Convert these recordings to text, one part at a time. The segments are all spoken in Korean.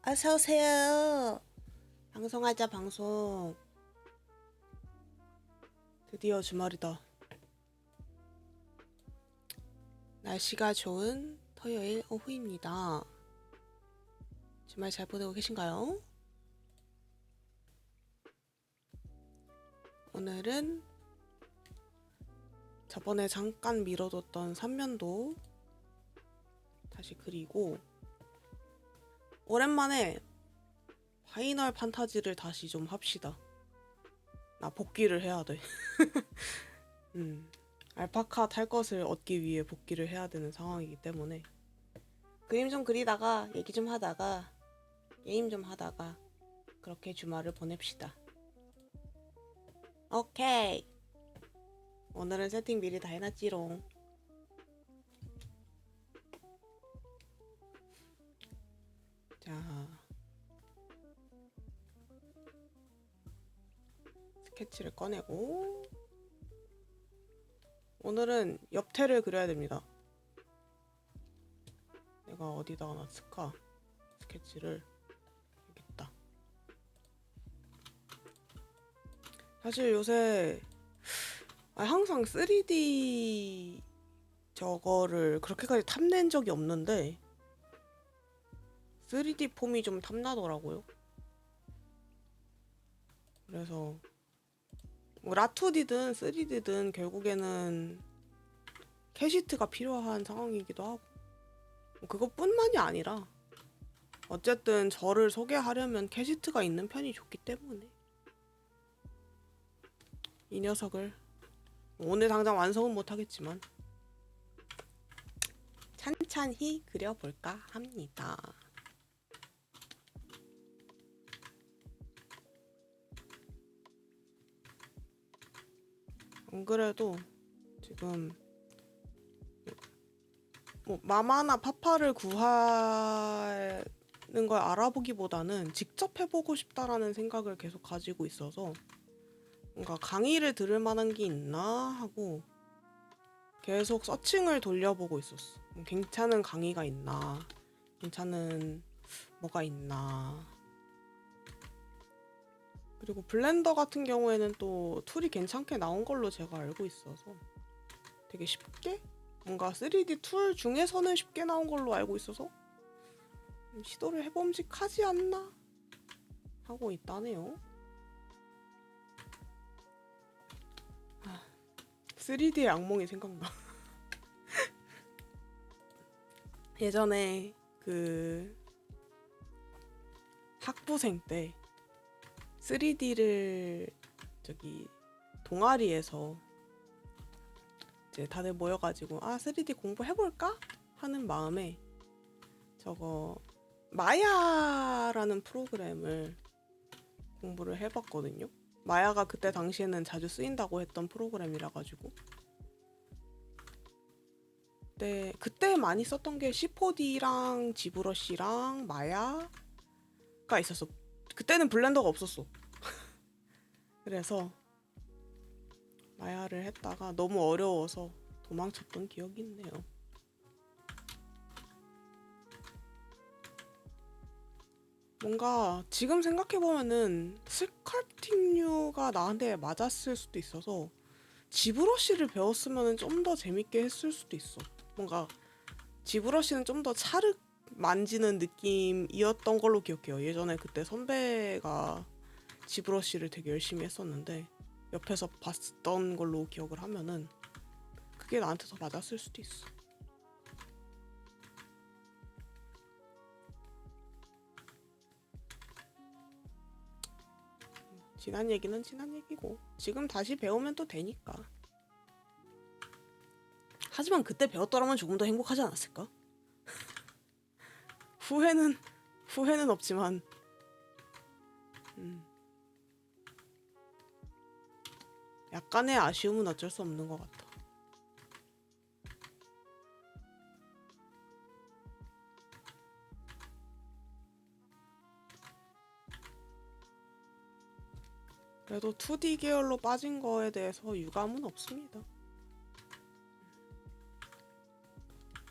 어서오세요. 방송하자, 방송. 드디어 주말이다. 날씨가 좋은 토요일 오후입니다. 주말 잘 보내고 계신가요? 오늘은 저번에 잠깐 미뤄뒀던 삼면도 다시 그리고 오랜만에 파이널 판타지를 다시 좀 합시다. 나 복귀를 해야 돼. 알파카 탈 것을 얻기 위해 복귀를 해야 되는 상황이기 때문에 그림 좀 그리다가 얘기 좀 하다가 게임 좀 하다가 그렇게 주말을 보냅시다. 오케이. 오늘은 세팅 미리 다 해놨지롱. 자, 스케치를 꺼내고 오늘은 옆태를 그려야 됩니다. 내가 어디다가 놨을까? 스케치를 여기 있다. 사실 요새 항상 3D 저거를 그렇게까지 탐낸 적이 없는데 3D 폼이 좀 탐나더라고요. 그래서 뭐 라투디든 3D든 결국에는 캐시트가 필요한 상황이기도 하고 그것뿐만이 아니라 어쨌든 저를 소개하려면 캐시트가 있는 편이 좋기 때문에 이 녀석을 오늘 당장 완성은 못하겠지만 찬찬히 그려볼까 합니다. 안 그래도 지금 뭐 마마나 파파를 구하는 걸 알아보기보다는 직접 해보고 싶다라는 생각을 계속 가지고 있어서 뭔가 강의를 들을 만한 게 있나 하고 계속 서칭을 돌려보고 있었어. 괜찮은 강의가 있나, 괜찮은 뭐가 있나. 그리고 블렌더 같은 경우에는 또 툴이 괜찮게 나온 걸로 제가 알고 있어서 되게 쉽게 뭔가 3D 툴 중에서는 쉽게 나온 걸로 알고 있어서 시도를 해봄직하지 않나 하고 있다네요. 3D의 악몽이 생각나. 예전에 그 학부생 때 3D를 저기 동아리에서 이제 다들 모여가지고 3D 공부해볼까? 하는 마음에 저거 마야라는 프로그램을 공부를 해봤거든요. 마야가 그때 당시에는 자주 쓰인다고 했던 프로그램이라 가지고 그때 많이 썼던 게 C4D랑 지브러시랑 마야가 있었어. 그때는 블렌더가 없었어. 그래서 마야를 했다가 너무 어려워서 도망쳤던 기억이 있네요. 뭔가 지금 생각해보면은 스컬프팅류가 나한테 맞았을 수도 있어서 지브러시를 배웠으면 좀 더 재밌게 했을 수도 있어. 뭔가 지브러시는 좀 더 차륵 만지는 느낌이었던 걸로 기억해요. 예전에 그때 선배가 지브러시를 되게 열심히 했었는데 옆에서 봤던 걸로 기억을 하면은 그게 나한테 더 맞았을 수도 있어. 지난 얘기는 지난 얘기고 지금 다시 배우면 또 되니까. 하지만 그때 배웠더라면 조금 더 행복하지 않았을까? 후회는 없지만 약간의 아쉬움은 어쩔 수 없는 것 같아. 그래도 2D 계열로 빠진 거에 대해서 유감은 없습니다.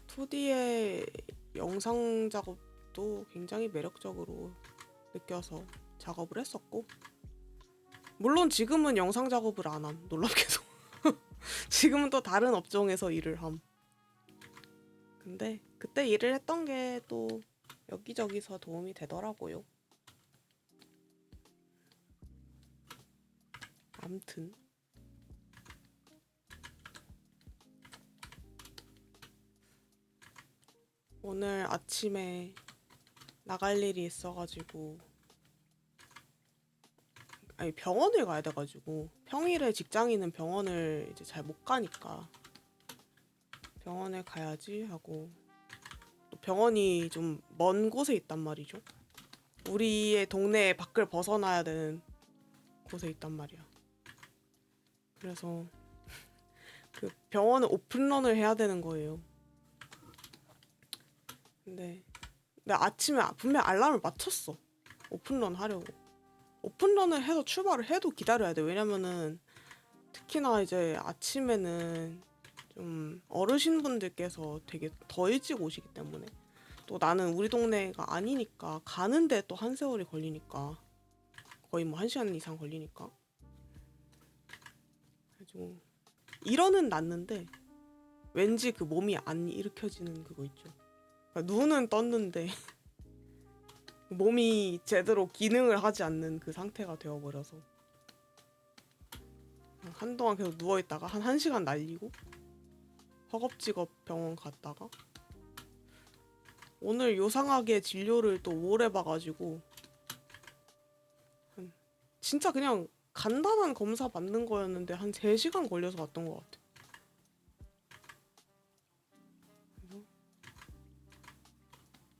2D의 영상 작업 모습도 굉장히 매력적으로 느껴서 작업을 했었고, 물론 지금은 영상 작업을 안 함. 놀랍게도. 지금은 또 다른 업종에서 일을 함. 근데 그때 일을 했던 게 또 여기저기서 도움이 되더라고요. 암튼 오늘 아침에 나갈 일이 있어가지고, 아니 병원을 가야 돼가지고, 평일에 직장인은 병원을 이제 잘 못 가니까 병원을 가야지 하고, 또 병원이 좀 먼 곳에 있단 말이죠. 우리의 동네 밖을 벗어나야 되는 곳에 있단 말이야. 그래서 그 병원을 오픈런을 해야 되는 거예요. 근데 아침에 분명 알람을 맞췄어. 오픈런 하려고. 오픈런을 해서 출발을 해도 기다려야 돼. 왜냐면은 특히나 이제 아침에는 좀 어르신분들께서 되게 더 일찍 오시기 때문에, 또 나는 우리 동네가 아니니까 가는데 또 한 세월이 걸리니까, 거의 뭐 1시간 이상 걸리니까. 그래가지고 일어는 났는데 왠지 그 몸이 안 일으켜지는 그거 있죠. 그러니까 눈은 떴는데 몸이 제대로 기능을 하지 않는 그 상태가 되어버려서 한동안 계속 누워있다가 한 1시간 날리고 허겁지겁 병원 갔다가 오늘 요상하게 진료를 또 오래 봐가지고 진짜 그냥 간단한 검사 받는 거였는데 한 3시간 걸려서 왔던 것 같아.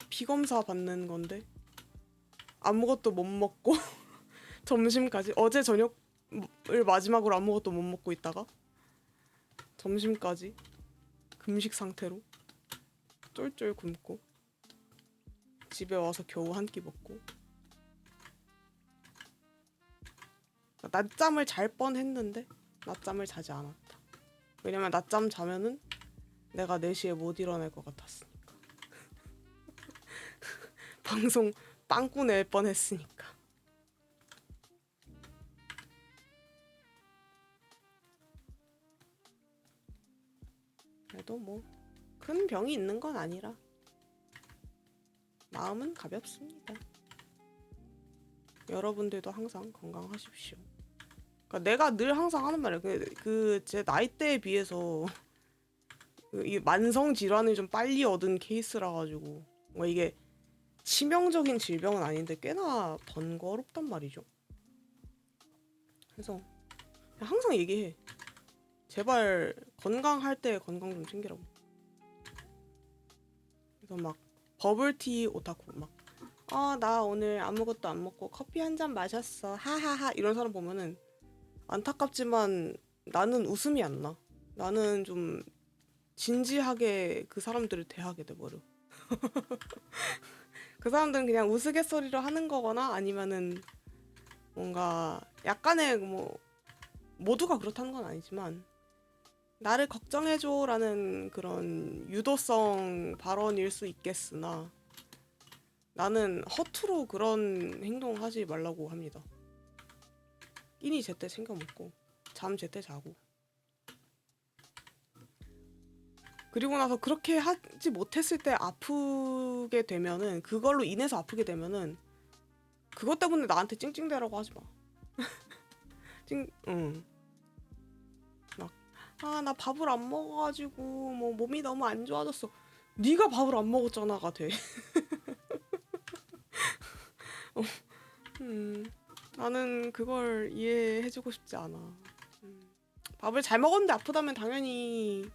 피검사 받는 건데 아무것도 못 먹고 점심까지, 어제 저녁을 마지막으로 아무것도 못 먹고 있다가 점심까지 금식 상태로 쫄쫄 굶고 집에 와서 겨우 한 끼 먹고, 낮잠을 잘 뻔했는데 낮잠을 자지 않았다. 왜냐면 낮잠 자면은 내가 4시에 못 일어날 것 같았으니까. 방송 빵꾸 낼 뻔했으니까. 그래도 뭐 큰 병이 있는 건 아니라 마음은 가볍습니다. 여러분들도 항상 건강하십시오. 그러니까 내가 늘 항상 하는 말이야. 제 나이대에 비해서 이 만성 질환을 좀 빨리 얻은 케이스라 가지고 뭔가 이게 치명적인 질병은 아닌데 꽤나 번거롭단 말이죠. 그래서 항상 얘기해. 제발 건강할 때 건강 좀 챙기라고. 그래서 막 버블티 오타쿠 막 나 오늘 아무것도 안 먹고 커피 한 잔 마셨어 하하하 이런 사람 보면은 안타깝지만 나는 웃음이 안 나. 나는 좀 진지하게 그 사람들을 대하게 돼버려. 그 사람들은 그냥 우스갯소리로 하는 거거나 아니면은 뭔가 약간의 뭐 모두가 그렇다는 건 아니지만 나를 걱정해줘라는 그런 유도성 발언일 수 있겠으나 나는 허투루 그런 행동 하지 말라고 합니다. 끼니 제때 챙겨 먹고 잠 제때 자고, 그리고 나서 그렇게 하지 못했을 때 아프게 되면은, 그걸로 인해서 아프게 되면은 그것 때문에 나한테 찡찡대라고 하지 마. 나 밥을 안 먹어가지고 뭐 몸이 너무 안 좋아졌어. 네가 밥을 안 먹었잖아가 돼. 나는 그걸 이해해주고 싶지 않아. 밥을 잘 먹었는데 아프다면 당연히,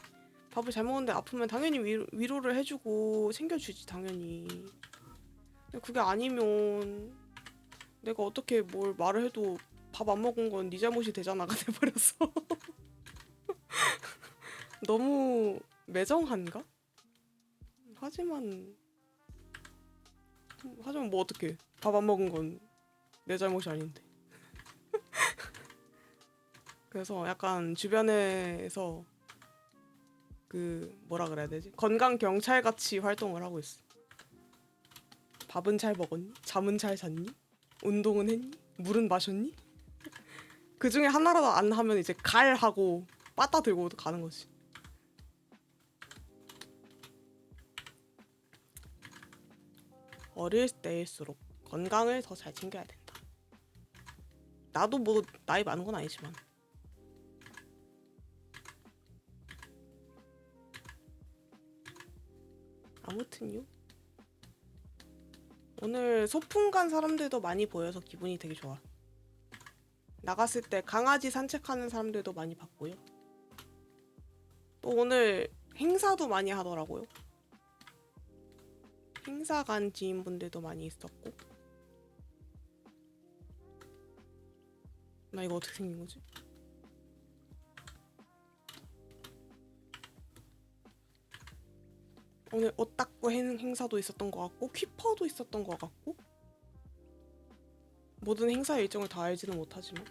밥을 잘 먹었는데 아프면 당연히 위로를 해주고 챙겨주지 당연히. 근데 그게 아니면 내가 어떻게 뭘 말을 해도 밥 안 먹은 건 네 잘못이 되잖아가 돼버렸어. 너무 매정한가? 하지만 뭐 어떡해. 밥 안 먹은 건 내 잘못이 아닌데. 그래서 약간 주변에서 그 뭐라 그래야 되지? 건강 경찰 같이 활동을 하고 있어. 밥은 잘 먹었니? 잠은 잘 잤니? 운동은 했니? 물은 마셨니? 그 중에 하나라도 안 하면 이제 갈 하고 빠따 들고 가는 거지. 어릴 때일수록 건강을 더 잘 챙겨야 된다. 나도 뭐 나이 많은 건 아니지만. 아무튼요. 오늘 소풍 간 사람들도 많이 보여서 기분이 되게 좋아. 나갔을 때 강아지 산책하는 사람들도 많이 봤고요. 또 오늘 행사도 많이 하더라고요. 행사 간 지인분들도 많이 있었고. 나 이거 어떻게 생긴 거지? 오늘 옷 닦고 행사도 있었던 것 같고 퀴퍼도 있었던 것 같고 모든 행사 일정을 다 알지는 못하지만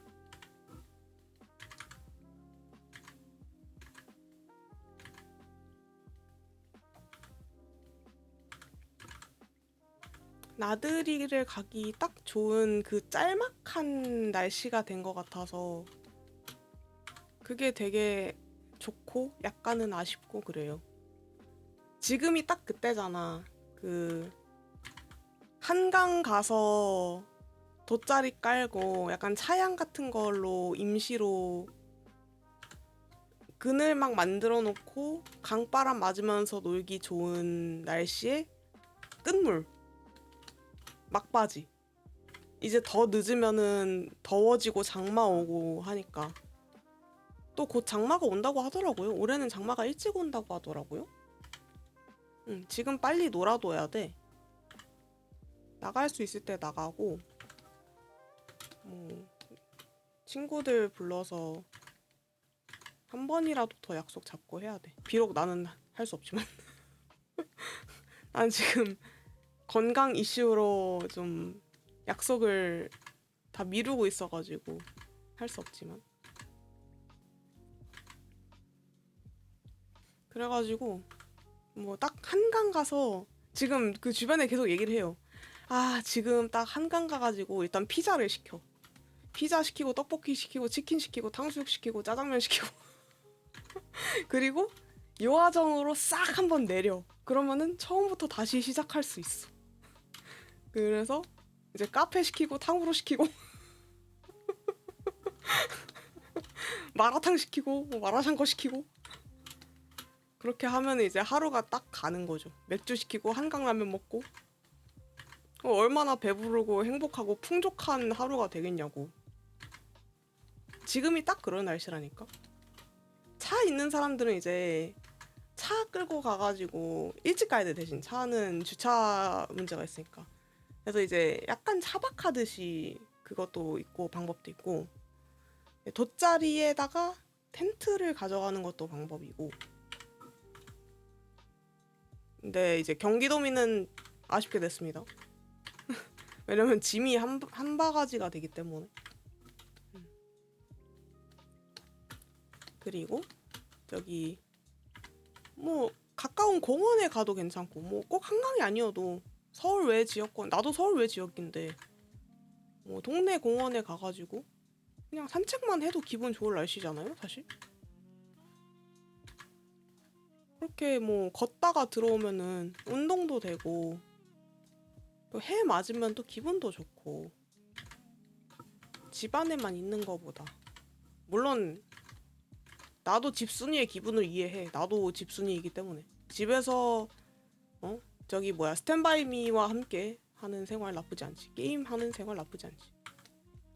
나들이를 가기 딱 좋은 그 짤막한 날씨가 된 것 같아서 그게 되게 좋고 약간은 아쉽고 그래요. 지금이 딱 그때잖아. 그 한강 가서 돗자리 깔고 약간 차양 같은 걸로 임시로 그늘 막 만들어 놓고 강바람 맞으면서 놀기 좋은 날씨에 끝물 막바지. 이제 더 늦으면은 더워지고 장마 오고 하니까 또 곧 장마가 온다고 하더라고요. 올해는 장마가 일찍 온다고 하더라고요. 지금 빨리 놀아둬야 돼. 나갈 수 있을 때 나가고 친구들 불러서 한 번이라도 더 약속 잡고 해야 돼. 비록 나는 할 수 없지만 난 지금 건강 이슈로 좀 약속을 다 미루고 있어가지고 할 수 없지만 그래가지고 뭐 딱 한강 가서 지금 그 주변에 계속 얘기를 해요. 아 지금 딱 한강 가가지고 일단 피자를 시켜. 피자 시키고 떡볶이 시키고 치킨 시키고 탕수육 시키고 짜장면 시키고 그리고 요하정으로 싹 한번 내려. 그러면은 처음부터 다시 시작할 수 있어. 그래서 이제 카페 시키고 탕후루 시키고 마라탕 시키고 뭐 마라샹궈 시키고 그렇게 하면 이제 하루가 딱 가는 거죠. 맥주 시키고 한강라면 먹고 얼마나 배부르고 행복하고 풍족한 하루가 되겠냐고. 지금이 딱 그런 날씨라니까. 차 있는 사람들은 이제 차 끌고 가가지고 일찍 가야 돼. 대신 차는 주차 문제가 있으니까. 그래서 이제 약간 차박하듯이 그것도 있고 방법도 있고 돗자리에다가 텐트를 가져가는 것도 방법이고. 근데 이제 경기도민은 아쉽게 됐습니다. 왜냐면 짐이 한 바가지가 되기 때문에. 그리고 저기 뭐 가까운 공원에 가도 괜찮고 뭐 꼭 한강이 아니어도 서울 외 지역권 나도 서울 외 지역인데 뭐 동네 공원에 가가지고 그냥 산책만 해도 기분 좋을 날씨잖아요 사실. 그렇게 뭐 걷다가 들어오면은 운동도 되고 또 해 맞으면 또 기분도 좋고 집 안에만 있는 거보다 물론 나도 집순이의 기분을 이해해. 나도 집순이이기 때문에 집에서 저기 뭐야 스탠바이 미와 함께 하는 생활 나쁘지 않지. 게임 하는 생활 나쁘지 않지.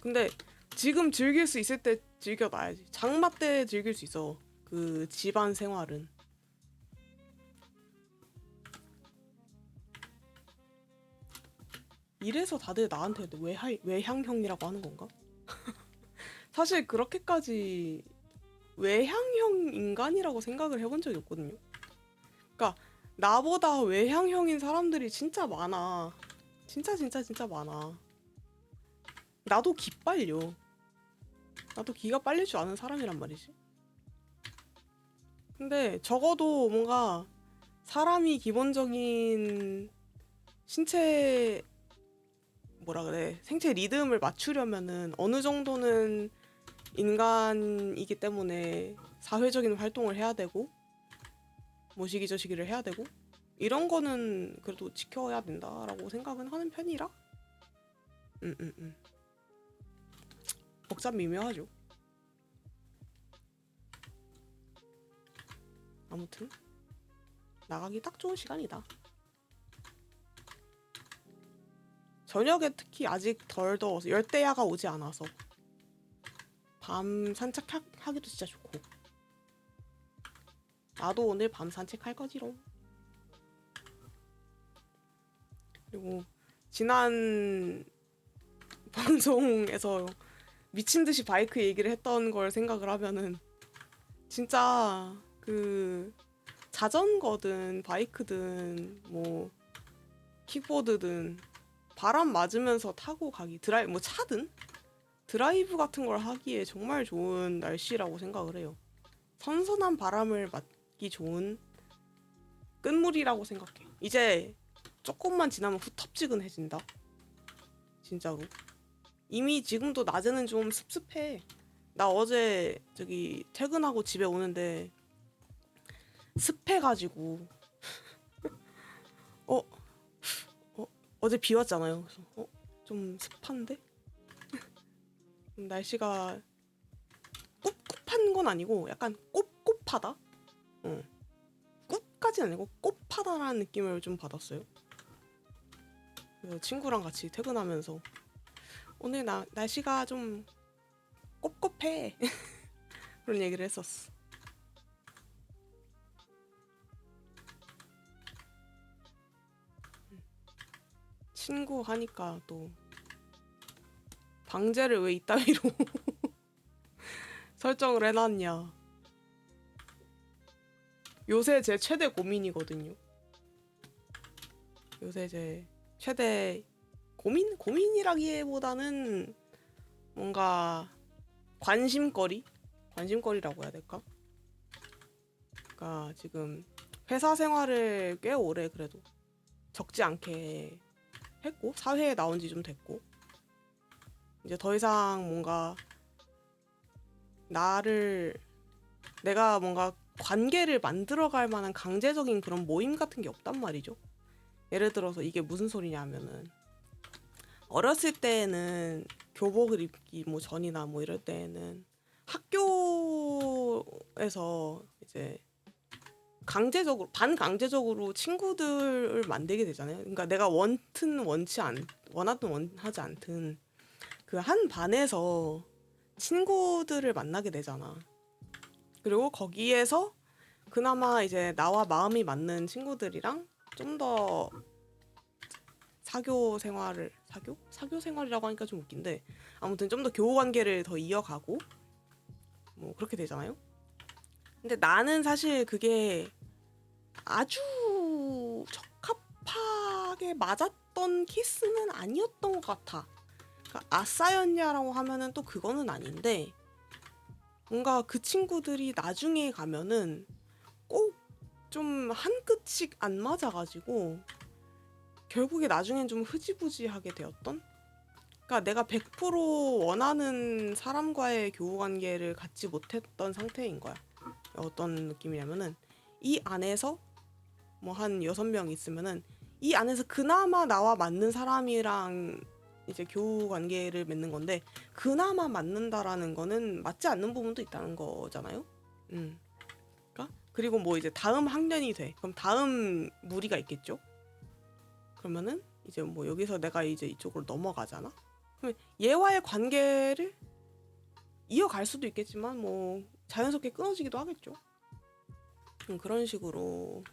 근데 지금 즐길 수 있을 때 즐겨놔야지. 장마 때 즐길 수 있어. 그 집안 생활은. 이래서 다들 나한테 외향형이라고 하는 건가? 사실 그렇게까지 외향형 인간이라고 생각을 해본 적이 없거든요. 그러니까 나보다 외향형인 사람들이 진짜 많아. 진짜 많아. 나도 기빨려. 나도 기가 빨릴 줄 아는 사람이란 말이지. 근데 적어도 뭔가 사람이 기본적인 신체 뭐라 그래 생체 리듬을 맞추려면은 어느 정도는 인간이기 때문에 사회적인 활동을 해야 되고 뭐 시기저시기를 해야 되고 이런 거는 그래도 지켜야 된다라고 생각은 하는 편이라 복잡 미묘하죠. 아무튼 나가기 딱 좋은 시간이다. 저녁에 특히 아직 덜 더워서 열대야가 오지 않아서 밤 산책하기도 진짜 좋고. 나도 오늘 밤 산책할 거지롱. 그리고 지난 방송에서 미친 듯이 바이크 얘기를 했던 걸 생각을 하면은 진짜 그 자전거든 바이크든 뭐 킥보드든 바람 맞으면서 타고 가기 뭐 차든 드라이브 같은 걸 하기에 정말 좋은 날씨라고 생각을 해요. 선선한 바람을 맞기 좋은 끝물이라고 생각해. 이제 조금만 지나면 후텁지근해진다. 진짜로. 이미 지금도 낮에는 좀 습습해. 나 어제 저기 퇴근하고 집에 오는데 습해가지고 어제 비 왔잖아요. 그래서 좀 습한데? 날씨가 꿉꿉한 건 아니고 약간 꿉꿉하다? 꿉까지는 아니고 꿉하다라는 느낌을 좀 받았어요. 그래서 친구랑 같이 퇴근하면서 오늘 날씨가 좀 꿉꿉해 그런 얘기를 했었어. 친구 하니까 또 방제를 왜 이따위로 설정을 해놨냐. 요새 제 최대 고민이거든요. 요새 제 최대 고민이라기보다는 뭔가 관심거리라고 해야 될까? 그러니까 지금 회사 생활을 꽤 오래 그래도 적지 않게 했고 사회에 나온 지 좀 됐고 이제 더 이상 뭔가 내가 뭔가 관계를 만들어갈 만한 강제적인 그런 모임 같은 게 없단 말이죠. 예를 들어서 이게 무슨 소리냐면은 어렸을 때는 교복을 입기 뭐 전이나 뭐 이럴 때는 학교에서 이제 반강제적으로 친구들을 만들게 되잖아요. 그러니까 내가 원하든 원하지 않든 그 한 반에서 친구들을 만나게 되잖아. 그리고 거기에서 그나마 이제 나와 마음이 맞는 친구들이랑 좀 더 사교 생활이라고 하니까 좀 웃긴데 아무튼 좀 더 교우 관계를 더 이어가고 뭐 그렇게 되잖아요. 근데 나는 사실 그게 아주 적합하게 맞았던 케이스는 아니었던 것 같아. 그러니까 아싸였냐라고 하면은 또 그거는 아닌데 뭔가 그 친구들이 나중에 가면은 꼭 좀 한 끗씩 안 맞아가지고 결국에 나중엔 좀 흐지부지하게 되었던? 그러니까 내가 100% 원하는 사람과의 교우 관계를 갖지 못했던 상태인 거야. 어떤 느낌이냐면은 이 안에서 뭐 한 6명 있으면은 이 안에서 그나마 나와 맞는 사람이랑 이제 교우 관계를 맺는 건데 그나마 맞는다라는 거는 맞지 않는 부분도 있다는 거잖아요. 그러니까 그리고 뭐 이제 다음 학년이 돼. 그럼 다음 무리가 있겠죠. 그러면은 이제 뭐 여기서 내가 이제 이쪽으로 넘어가잖아. 그러면 얘와의 관계를 이어갈 수도 있겠지만 뭐 자연스럽게 끊어지기도 하겠죠. 그런 식으로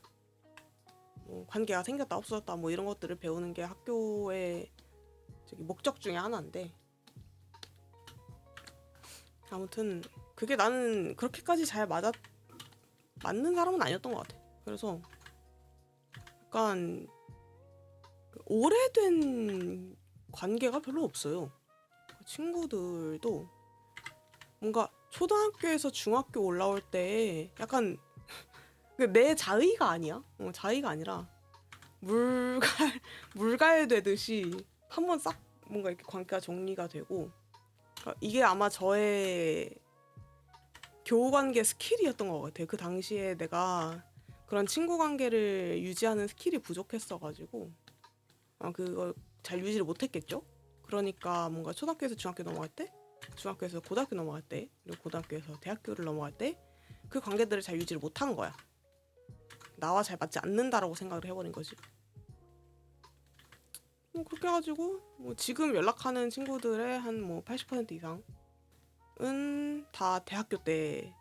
뭐 관계가 생겼다 없어졌다 뭐 이런 것들을 배우는 게 학교의 저기 목적 중에 하나인데 아무튼 그게 나는 그렇게까지 잘 맞는 사람은 아니었던 것 같아. 그래서 약간 오래된 관계가 별로 없어요. 친구들도 뭔가 초등학교에서 중학교 올라올 때 약간 내 자의가 아니야. 자의가 아니라 물갈 물갈되듯이 한번 싹 뭔가 이렇게 관계가 정리가 되고, 그러니까 이게 아마 저의 교우관계 스킬이었던 것 같아요. 그 당시에 내가 그런 친구 관계를 유지하는 스킬이 부족했어가지고 그걸 잘 유지를 못했겠죠. 그러니까 뭔가 초등학교에서 중학교 넘어갈 때, 중학교에서 고등학교 넘어갈 때, 그리고 고등학교에서 대학교를 넘어갈 때 그 관계들을 잘 유지를 못한 거야. 나와 잘 맞지 않는다라고 생각을 해버린 거지. 뭐 그렇게 해가지고 뭐 지금 연락하는 친구들의 한 뭐 80% 이상은 다 대학교 때에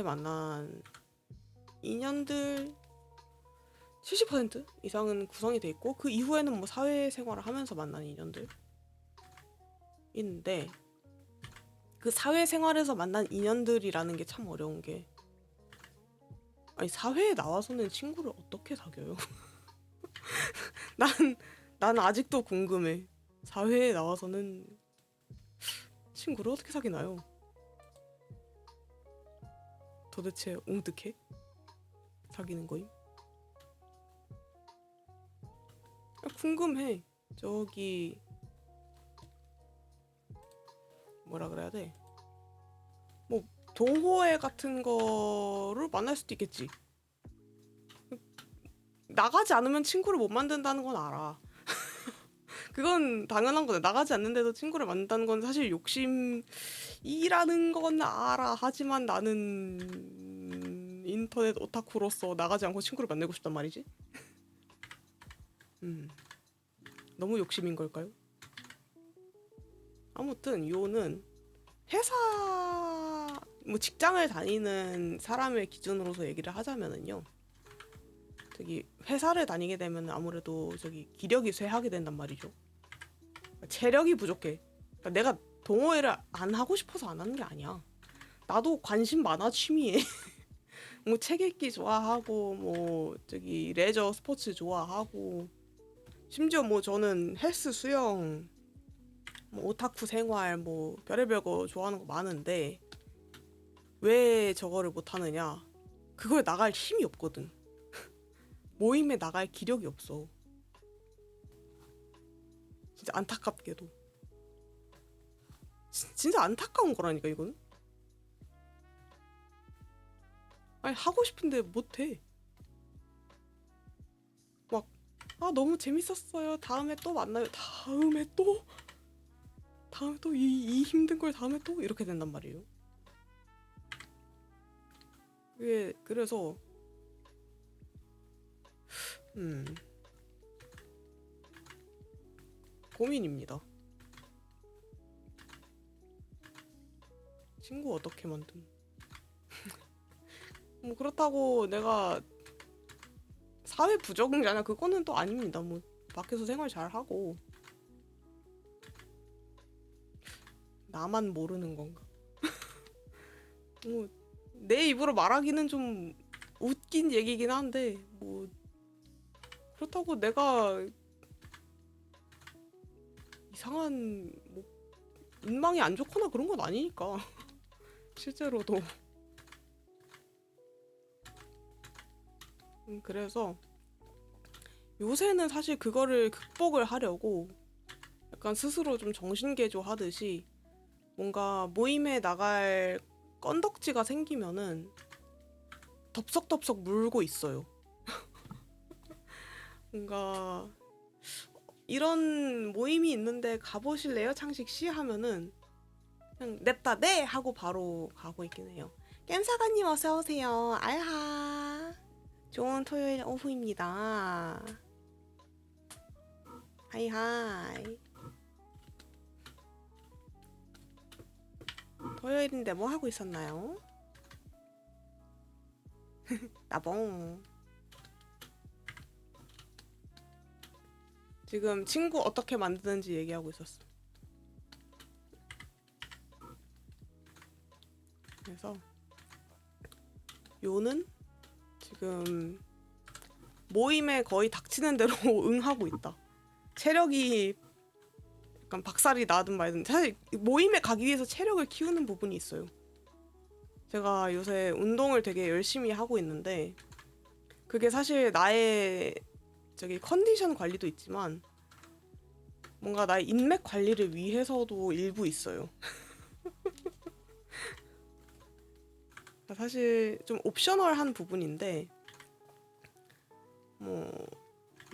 만난 인연들, 70% 이상은 구성이 돼 있고, 그 이후에는 뭐 사회생활을 하면서 만난 인연들 있는데, 그 사회생활에서 만난 인연들이라는 게 참 어려운 게, 아니 사회에 나와서는 친구를 어떻게 사귀어요? 난 아직도 궁금해. 사회에 나와서는 친구를 어떻게 사귀나요? 도대체 옹득해? 사귀는 거임? 궁금해. 저기 뭐라 그래야 돼? 뭐 동호회 같은 거를 만날 수도 있겠지. 나가지 않으면 친구를 못 만든다는 건 알아. 그건 당연한 거네. 나가지 않는데도 친구를 만든다는 건 사실 욕심이라는 건 알아. 하지만 나는 인터넷 오타쿠로서 나가지 않고 친구를 만들고 싶단 말이지. 너무 욕심인 걸까요? 아무튼 요는 회사 뭐 직장을 다니는 사람의 기준으로서 얘기를 하자면은요. 저기 회사를 다니게 되면 아무래도 저기 기력이 쇠하게 된단 말이죠. 체력이 부족해. 그러니까 내가 동호회를 안 하고 싶어서 안 하는 게 아니야. 나도 관심 많아 취미에. 뭐 책 읽기 좋아하고 뭐 저기 레저 스포츠 좋아하고, 심지어 뭐 저는 헬스, 수영, 뭐 오타쿠 생활 뭐 별의별 거 좋아하는 거 많은데 왜 저거를 못 하느냐? 그걸 나갈 힘이 없거든. 모임에 나갈 기력이 없어. 진짜 안타깝게도. 진짜 안타까운 거라니까 이거는. 아니 하고 싶은데 못해. 막 너무 재밌었어요. 다음에 또 만나요. 다음에 또 이 힘든 걸 다음에 또 이렇게 된단 말이에요. 그래서 고민입니다. 친구 어떻게 만듦? 뭐 그렇다고 내가 사회 부적응자냐, 그거는 또 아닙니다. 뭐 밖에서 생활 잘 하고. 나만 모르는 건가? 뭐 내 입으로 말하기는 좀 웃긴 얘기긴 한데 뭐 그렇다고 내가 이상한 뭐 인망이 안 좋거나 그런 건 아니니까. 실제로도. 그래서 요새는 사실 그거를 극복을 하려고 약간 스스로 좀 정신개조 하듯이 뭔가 모임에 나갈 건덕지가 생기면은 덥석덥석 물고 있어요. 뭔가 이런 모임이 있는데 가보실래요? 창식 씨? 하면은 그냥 냅다 네! 하고 바로 가고 있긴 해요. 겜사가님 어서오세요. 알하. 좋은 토요일 오후입니다. 하이하이. 토요일인데 뭐 하고 있었나요? 나봉. 지금 친구 어떻게 만드는지 얘기하고 있었어. 그래서 요는 지금 모임에 거의 닥치는 대로 응하고 있다. 체력이 약간 박살이 나든 말든, 사실 모임에 가기 위해서 체력을 키우는 부분이 있어요. 제가 요새 운동을 되게 열심히 하고 있는데 그게 사실 나의 저기 컨디션 관리도 있지만 뭔가 나의 인맥 관리를 위해서도 일부 있어요. 사실 좀 옵셔널한 부분인데 뭐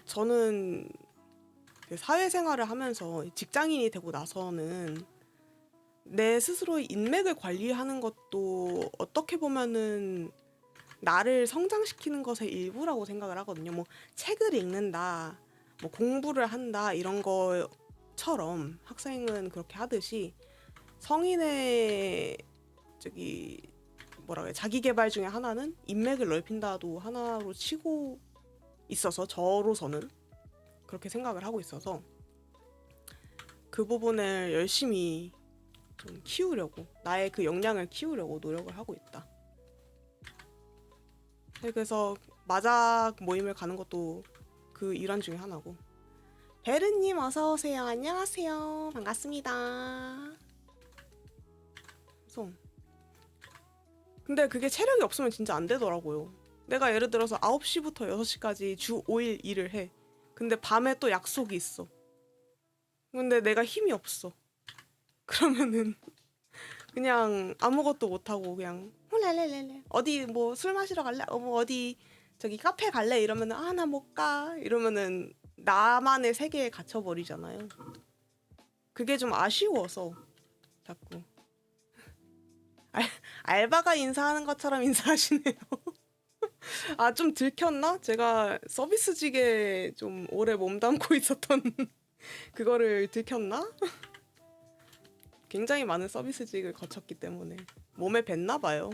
저는 그 사회생활을 하면서 직장인이 되고 나서는 내 스스로의 인맥을 관리하는 것도 어떻게 보면은 나를 성장시키는 것의 일부라고 생각을 하거든요. 뭐 책을 읽는다, 뭐 공부를 한다 이런 것처럼 학생은 그렇게 하듯이 성인의 저기 뭐라 그래 자기 개발 중에 하나는 인맥을 넓힌다도 하나로 치고 있어서 저로서는 그렇게 생각을 하고 있어서 그 부분을 열심히 좀 키우려고 나의 그 역량을 키우려고 노력을 하고 있다. 그래서 마작 모임을 가는 것도 그 일환 중에 하나고. 베르님 어서 오세요. 안녕하세요. 반갑습니다. 그래서 근데 그게 체력이 없으면 진짜 안 되더라고요. 내가 예를 들어서 9시부터 6시까지 주 5일 일을 해. 근데 밤에 또 약속이 있어. 근데 내가 힘이 없어. 그러면은 그냥 아무것도 못하고 그냥 홀랄랄랄 어디 뭐 술 마시러 갈래? 뭐 어디 저기 카페 갈래? 이러면은 아 나 못 가. 이러면은 나만의 세계에 갇혀버리잖아요. 그게 좀 아쉬워서 자꾸 알바가 인사하는 것처럼 인사하시네요. 아, 좀 들켰나? 제가 서비스직에 좀 오래 몸담고 있었던 그거를 들켰나? 굉장히 많은 서비스직을 거쳤기 때문에 몸에 뱄나 봐요.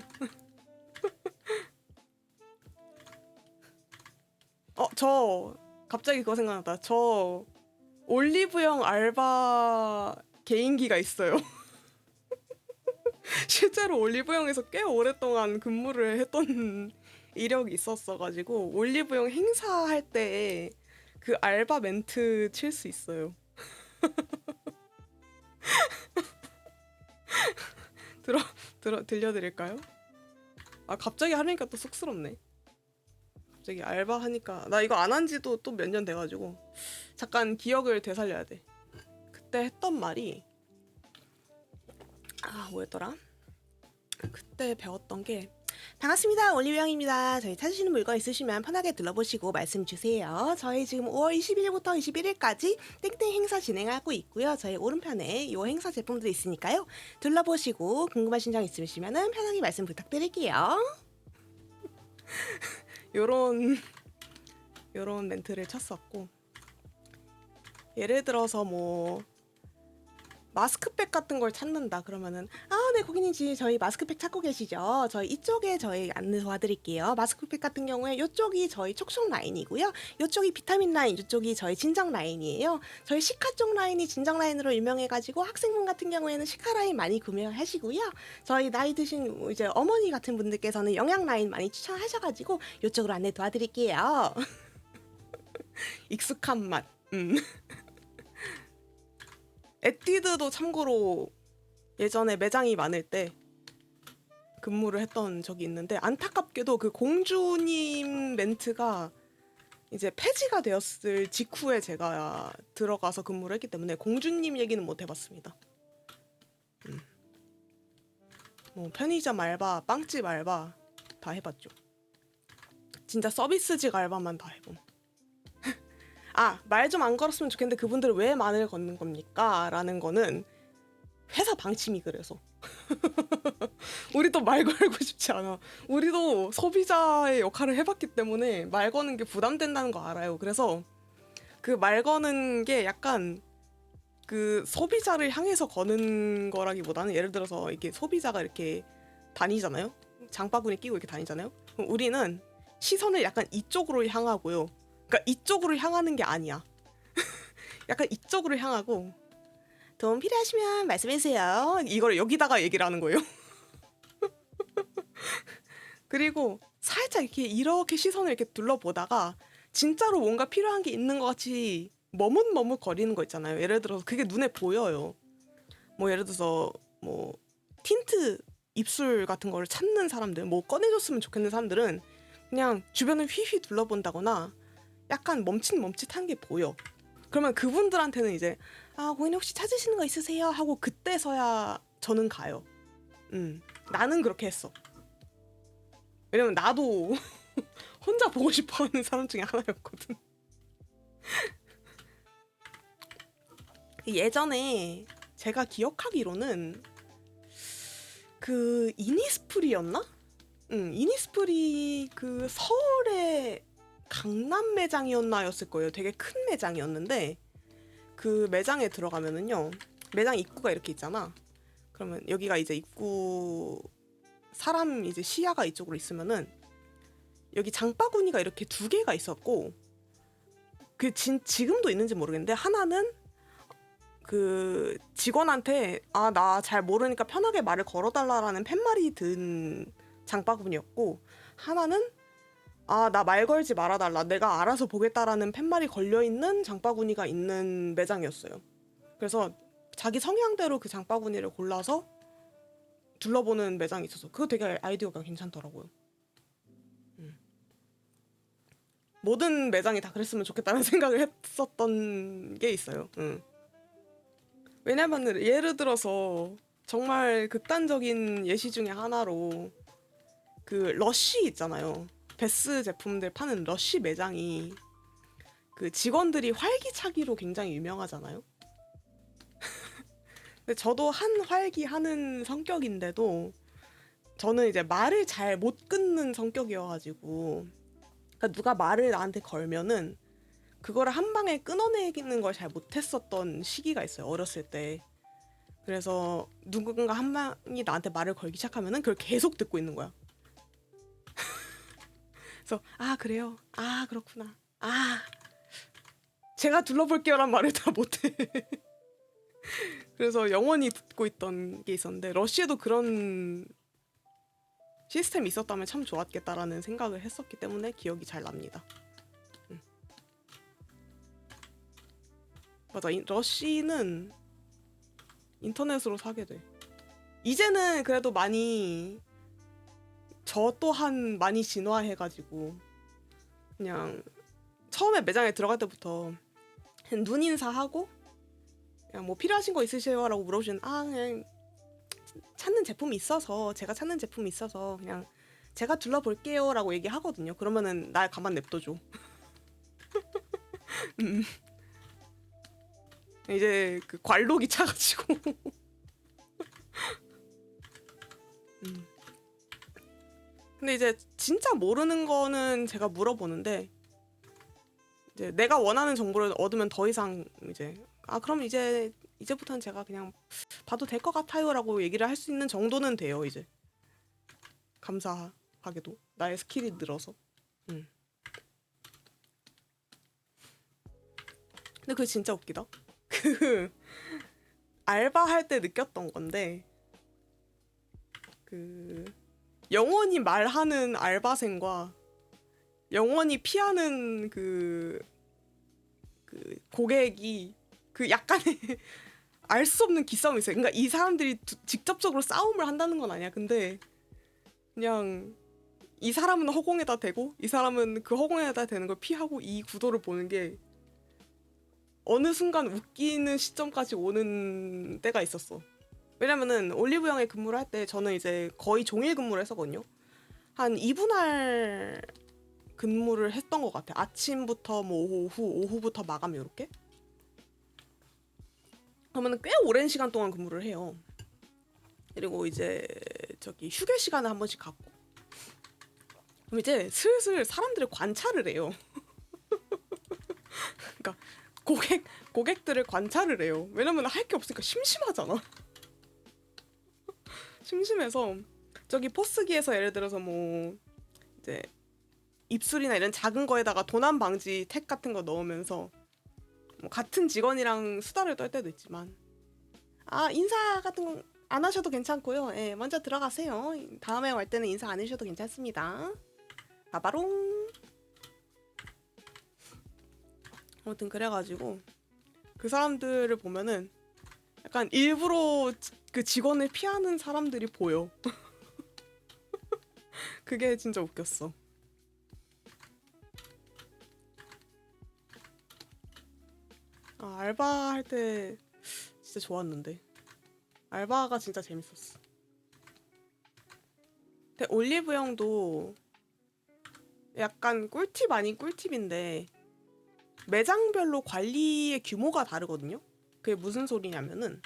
저 갑자기 그거 생각났다. 저 올리브영 알바 개인기가 있어요. 실제로 올리브영에서 꽤 오랫동안 근무를 했던 이력이 있었어가지고 올리브영 행사할 때 그 알바 멘트 칠 수 있어요. 들려드릴까요? 아, 갑자기 하니까 또 쑥스럽네. 갑자기 알바 하니까 나 이거 안 한 지도 또 몇 년 돼가지고 잠깐 기억을 되살려야 돼. 그때 했던 말이 뭐였더라? 그때 배웠던 게 반갑습니다. 올리브영입니다. 저희 찾으시는 물건 있으시면 편하게 들러보시고 말씀 주세요. 저희 지금 5월 20일부터 21일까지 땡땡 행사 진행하고 있고요. 저희 오른편에 이 행사 제품들이 있으니까요. 둘러보시고 궁금하신 점 있으시면 편하게 말씀 부탁드릴게요. 요런 멘트를 쳤었고 예를 들어서 뭐 마스크팩 같은 걸 찾는다 그러면은 네 고객님 저희 마스크팩 찾고 계시죠? 저희 이쪽에 저희 안내 도와드릴게요. 마스크팩 같은 경우에 이쪽이 저희 촉촉 라인이고요. 이쪽이 비타민 라인, 이쪽이 저희 진정 라인이에요. 저희 시카 쪽 라인이 진정 라인으로 유명해가지고 학생분 같은 경우에는 시카 라인 많이 구매하시고요. 저희 나이 드신 이제 어머니 같은 분들께서는 영양 라인 많이 추천하셔가지고 이쪽으로 안내 도와드릴게요. 익숙한 맛. 에뛰드도 참고로 예전에 매장이 많을 때 근무를 했던 적이 있는데 안타깝게도 그 공주님 멘트가 이제 폐지가 되었을 직후에 제가 들어가서 근무를 했기 때문에 공주님 얘기는 못 해봤습니다. 뭐 편의점 알바, 빵집 알바 다 해봤죠. 진짜 서비스직 알바만 다 해봄. 말 좀 안 걸었으면 좋겠는데 그분들 왜 말을 걷는 겁니까? 라는 거는 회사 방침이 그래서. 우리도 말 걸고 싶지 않아. 우리도 소비자의 역할을 해봤기 때문에 말 거는 게 부담된다는 거 알아요. 그래서 그 말 거는 게 약간 그 소비자를 향해서 거는 거라기보다는 예를 들어서 이렇게 소비자가 이렇게 다니잖아요. 장바구니 끼고 이렇게 다니잖아요. 그럼 우리는 시선을 약간 이쪽으로 향하고요. 그러니까 이쪽으로 향하는 게 아니야. 약간 이쪽으로 향하고 도움 필요하시면 말씀해주세요. 이걸 여기다가 얘기를 하는 거예요. 그리고 살짝 이렇게 시선을 이렇게 둘러보다가 진짜로 뭔가 필요한 게 있는 것 같이 머뭇머뭇 거리는 거 있잖아요. 예를 들어서 그게 눈에 보여요. 뭐 예를 들어서 뭐 틴트 입술 같은 거를 찾는 사람들, 뭐 꺼내줬으면 좋겠는 사람들은 그냥 주변을 휘휘 둘러본다거나 약간 멈칫멈칫한 게 보여. 그러면 그분들한테는 이제 고객님 혹시 찾으시는 거 있으세요? 하고 그때서야 저는 가요. 나는 그렇게 했어. 왜냐면 나도 혼자 보고 싶어하는 사람 중에 하나였거든. 예전에 제가 기억하기로는 그 이니스프리였나? 이니스프리 그 서울의 강남 매장이었나였을 거예요. 되게 큰 매장이었는데 그 매장에 들어가면은요, 매장 입구가 이렇게 있잖아. 그러면 여기가 이제 입구, 사람 이제 시야가 이쪽으로 있으면은 여기 장바구니가 이렇게 두 개가 있었고, 그 지금도 있는지 모르겠는데 하나는 그 직원한테 나 잘 모르니까 편하게 말을 걸어달라라는 팻말이 든 장바구니였고, 하나는 나 말 걸지 말아달라, 내가 알아서 보겠다라는 팻말이 걸려있는 장바구니가 있는 매장이었어요. 그래서 자기 성향대로 그 장바구니를 골라서 둘러보는 매장이 있어서 그거 되게 아이디어가 괜찮더라고요. 모든 매장이 다 그랬으면 좋겠다는 생각을 했었던 게 있어요. 왜냐면 예를 들어서 정말 극단적인 예시 중에 하나로 그 러쉬 있잖아요. 베스 제품들 파는 러쉬 매장이 그 직원들이 활기차기로 굉장히 유명하잖아요. 근데 저도 한 활기하는 성격인데도 저는 이제 말을 잘 못 끊는 성격이어가지고, 그러니까 누가 말을 나한테 걸면은 그거를 한 방에 끊어내는 걸 잘 못했었던 시기가 있어요, 어렸을 때. 그래서 누군가 한 명이 나한테 말을 걸기 시작하면은 그걸 계속 듣고 있는 거야. 그래서 그래요, 그렇구나, 제가 둘러볼게요란 말을 다 못해. 그래서 영원히 듣고 있던 게 있었는데, 러시에도 그런 시스템이 있었다면 참 좋았겠다라는 생각을 했었기 때문에 기억이 잘 납니다. 맞아, 러쉬는 인터넷으로 사게 돼. 이제는 그래도 많이, 저 또한 많이 진화해가지고 그냥 처음에 매장에 들어갈 때부터 그냥 눈 인사하고 그냥 뭐 필요하신 거 있으세요? 라고 물어보시면 그냥 찾는 제품이 있어서, 제가 찾는 제품이 있어서 그냥 제가 둘러볼게요 라고 얘기하거든요. 그러면은 날 가만 냅둬줘. 이제 그 관록이 차가지고. 근데 이제 진짜 모르는 거는 제가 물어보는데, 이제 내가 원하는 정보를 얻으면 더 이상 이제 그럼 이제부터는 제가 그냥 봐도 될 것 같아요라고 얘기를 할 수 있는 정도는 돼요. 이제 감사하게도 나의 스킬이 늘어서. 근데 그게 진짜 웃기다. 그 알바할 때 느꼈던 건데, 그 영원히 말하는 알바생과 영원히 피하는 그 고객이 그 약간의 알 수 없는 기싸움이 있어요. 그러니까 이 사람들이 직접적으로 싸움을 한다는 건 아니야. 근데 그냥 이 사람은 허공에다 대고 이 사람은 그 허공에다 대는 걸 피하고, 이 구도를 보는 게 어느 순간 웃기는 시점까지 오는 때가 있었어. 왜냐면은 올리브영에 근무를 할 때 저는 이제 거의 종일 근무를 했었거든요. 한 2분할 근무를 했던 것 같아. 아침부터 뭐 오후부터 마감 이렇게. 그러면은 꽤 오랜 시간 동안 근무를 해요. 그리고 이제 저기 휴게 시간에 한 번씩 갖고. 그럼 이제 슬슬 사람들을 관찰을 해요. 그러니까 고객들을 관찰을 해요. 왜냐면 할 게 없으니까 심심하잖아. 심심해서 저기 포스기에서 예를 들어서 뭐 이제 입술이나 이런 작은 거에다가 도난 방지 택 같은 거 넣으면서 뭐 같은 직원이랑 수다를 떨 때도 있지만, 인사 같은 거 안 하셔도 괜찮고요. 예, 먼저 들어가세요. 다음에 올 때는 인사 안 해주셔도 괜찮습니다. 바바롱. 아무튼 그래가지고 그 사람들을 보면은 약간 일부러 그 직원을 피하는 사람들이 보여. 그게 진짜 웃겼어. 알바 할 때 진짜 좋았는데. 알바가 진짜 재밌었어. 근데 올리브영도 약간 꿀팁 아닌 꿀팁인데 매장별로 관리의 규모가 다르거든요. 그게 무슨 소리냐면은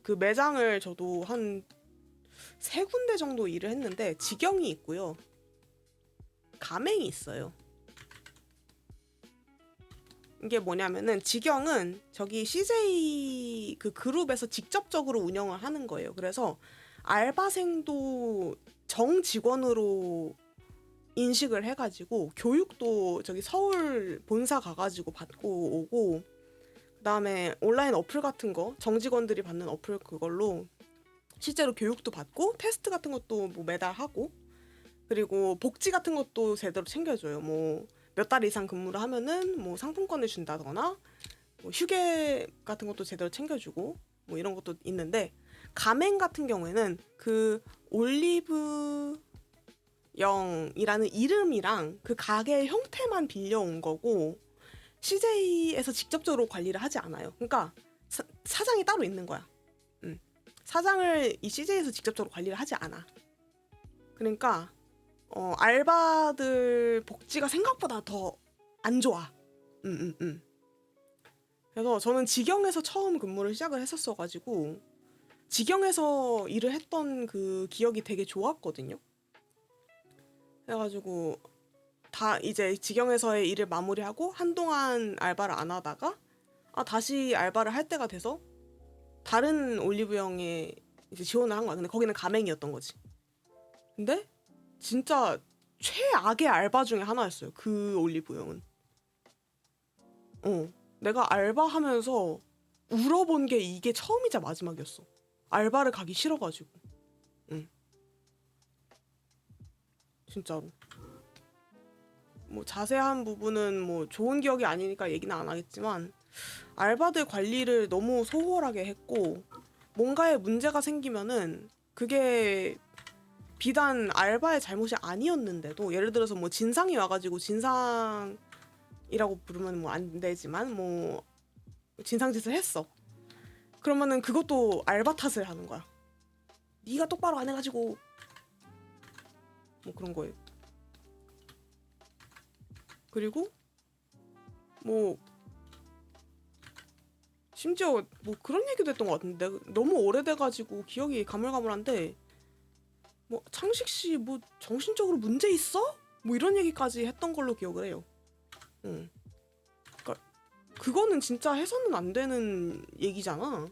그 매장을 저도 한 3군데 정도 일을 했는데 직영이 있고요. 가맹이 있어요. 이게 뭐냐면은 직영은 저기 CJ 그 그룹에서 직접적으로 운영을 하는 거예요. 그래서 알바생도 정직원으로 인식을 해가지고 교육도 저기 서울 본사 가가지고 받고 오고, 그다음에 온라인 어플 같은 거 정직원들이 받는 어플 그걸로 실제로 교육도 받고 테스트 같은 것도 뭐 매달 하고, 그리고 복지 같은 것도 제대로 챙겨줘요. 뭐 몇 달 이상 근무를 하면은 뭐 상품권을 준다거나 뭐 휴게 같은 것도 제대로 챙겨주고 뭐 이런 것도 있는데, 가맹 같은 경우에는 그 올리브 영이라는 이름이랑 그 가게의 형태만 빌려온 거고 CJ에서 직접적으로 관리를 하지 않아요. 그러니까 사장이 따로 있는 거야. 사장을 이 CJ에서 직접적으로 관리를 하지 않아. 그러니까 알바들 복지가 생각보다 더 안 좋아. 그래서 저는 직영에서 처음 근무를 시작을 했었어가지고 직영에서 일을 했던 그 기억이 되게 좋았거든요. 그래가지고 다 이제 직영에서의 일을 마무리하고 한동안 알바를 안 하다가 다시 알바를 할 때가 돼서 다른 올리브영에 이제 지원을 한 거야. 근데 거기는 가맹이었던 거지. 근데 진짜 최악의 알바 중에 하나였어요. 그 올리브영은. 내가 알바하면서 울어본 게 이게 처음이자 마지막이었어. 알바를 가기 싫어가지고. 진짜로. 뭐 자세한 부분은 뭐 좋은 기억이 아니니까 얘기는 안 하겠지만 알바들 관리를 너무 소홀하게 했고, 뭔가에 문제가 생기면은 그게 비단 알바의 잘못이 아니었는데도, 예를 들어서 뭐 진상이 와가지고, 진상이라고 부르면 뭐 안 되지만 뭐 진상짓을 했어. 그러면은 그것도 알바 탓을 하는 거야. 네가 똑바로 안 해가지고 뭐 그런 거예요. 그리고 뭐 심지어 뭐 그런 얘기도 했던 것 같은데, 너무 오래돼가지고 기억이 가물가물한데 뭐 창식 씨 뭐 정신적으로 문제 있어? 뭐 이런 얘기까지 했던 걸로 기억을 해요. 그러니까 그거는 진짜 해서는 안 되는 얘기잖아.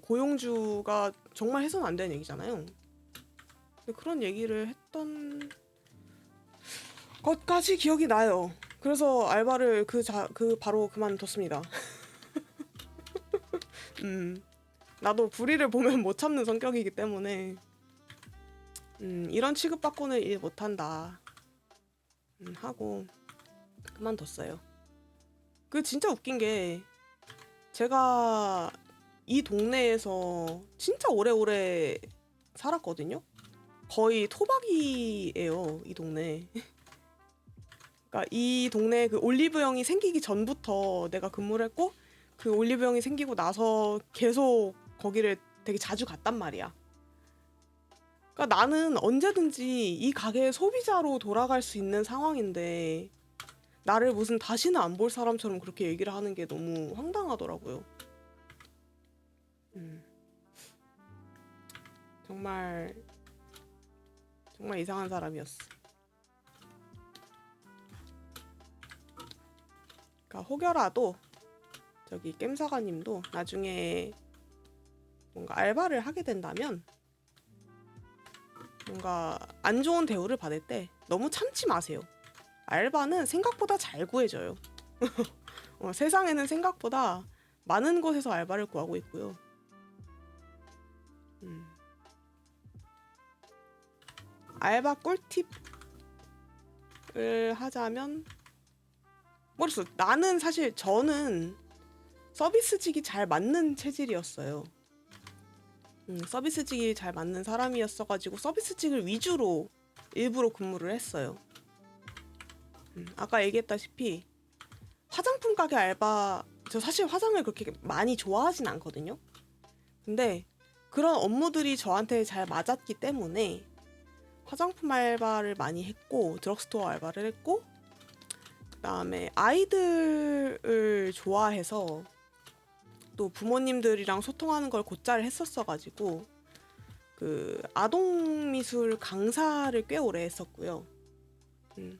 고용주가 정말 해서는 안 되는 얘기잖아요. 근데 그런 얘기를 했던 것까지 기억이 나요. 그래서 알바를 그 바로 그만뒀습니다. 나도 불의를 보면 못 참는 성격이기 때문에 이런 취급받고는 일 못한다 하고 그만뒀어요. 그 진짜 웃긴 게, 제가 이 동네에서 진짜 오래오래 살았거든요. 거의 토박이에요, 이 동네. 그러니까 이 동네 그 올리브영이 생기기 전부터 내가 근무를 했고, 그 올리브영이 생기고 나서 계속 거기를 되게 자주 갔단 말이야. 그러니까 나는 언제든지 이 가게의 소비자로 돌아갈 수 있는 상황인데 나를 무슨 다시는 안 볼 사람처럼 그렇게 얘기를 하는 게 너무 황당하더라고요. 정말 이상한 사람이었어. 그러니까 혹여라도 저기 겜사가님도 나중에 뭔가 알바를 하게 된다면 뭔가 안 좋은 대우를 받을 때 너무 참지 마세요. 알바는 생각보다 잘 구해져요. 세상에는 생각보다 많은 곳에서 알바를 구하고 있고요. 알바 꿀팁을 하자면, 모르겠어. 나는 사실 저는 서비스직이 잘 맞는 체질이었어요. 서비스직이 잘 맞는 사람이었어가지고 서비스직을 위주로 일부러 근무를 했어요. 아까 얘기했다시피 화장품 가게 알바, 저 사실 화장을 그렇게 많이 좋아하진 않거든요. 근데 그런 업무들이 저한테 잘 맞았기 때문에 화장품 알바를 많이 했고, 드럭스토어 알바를 했고, 그다음에 아이들을 좋아해서 또 부모님들이랑 소통하는 걸 곧잘 했었어가지고 그 아동미술 강사를 꽤 오래 했었고요.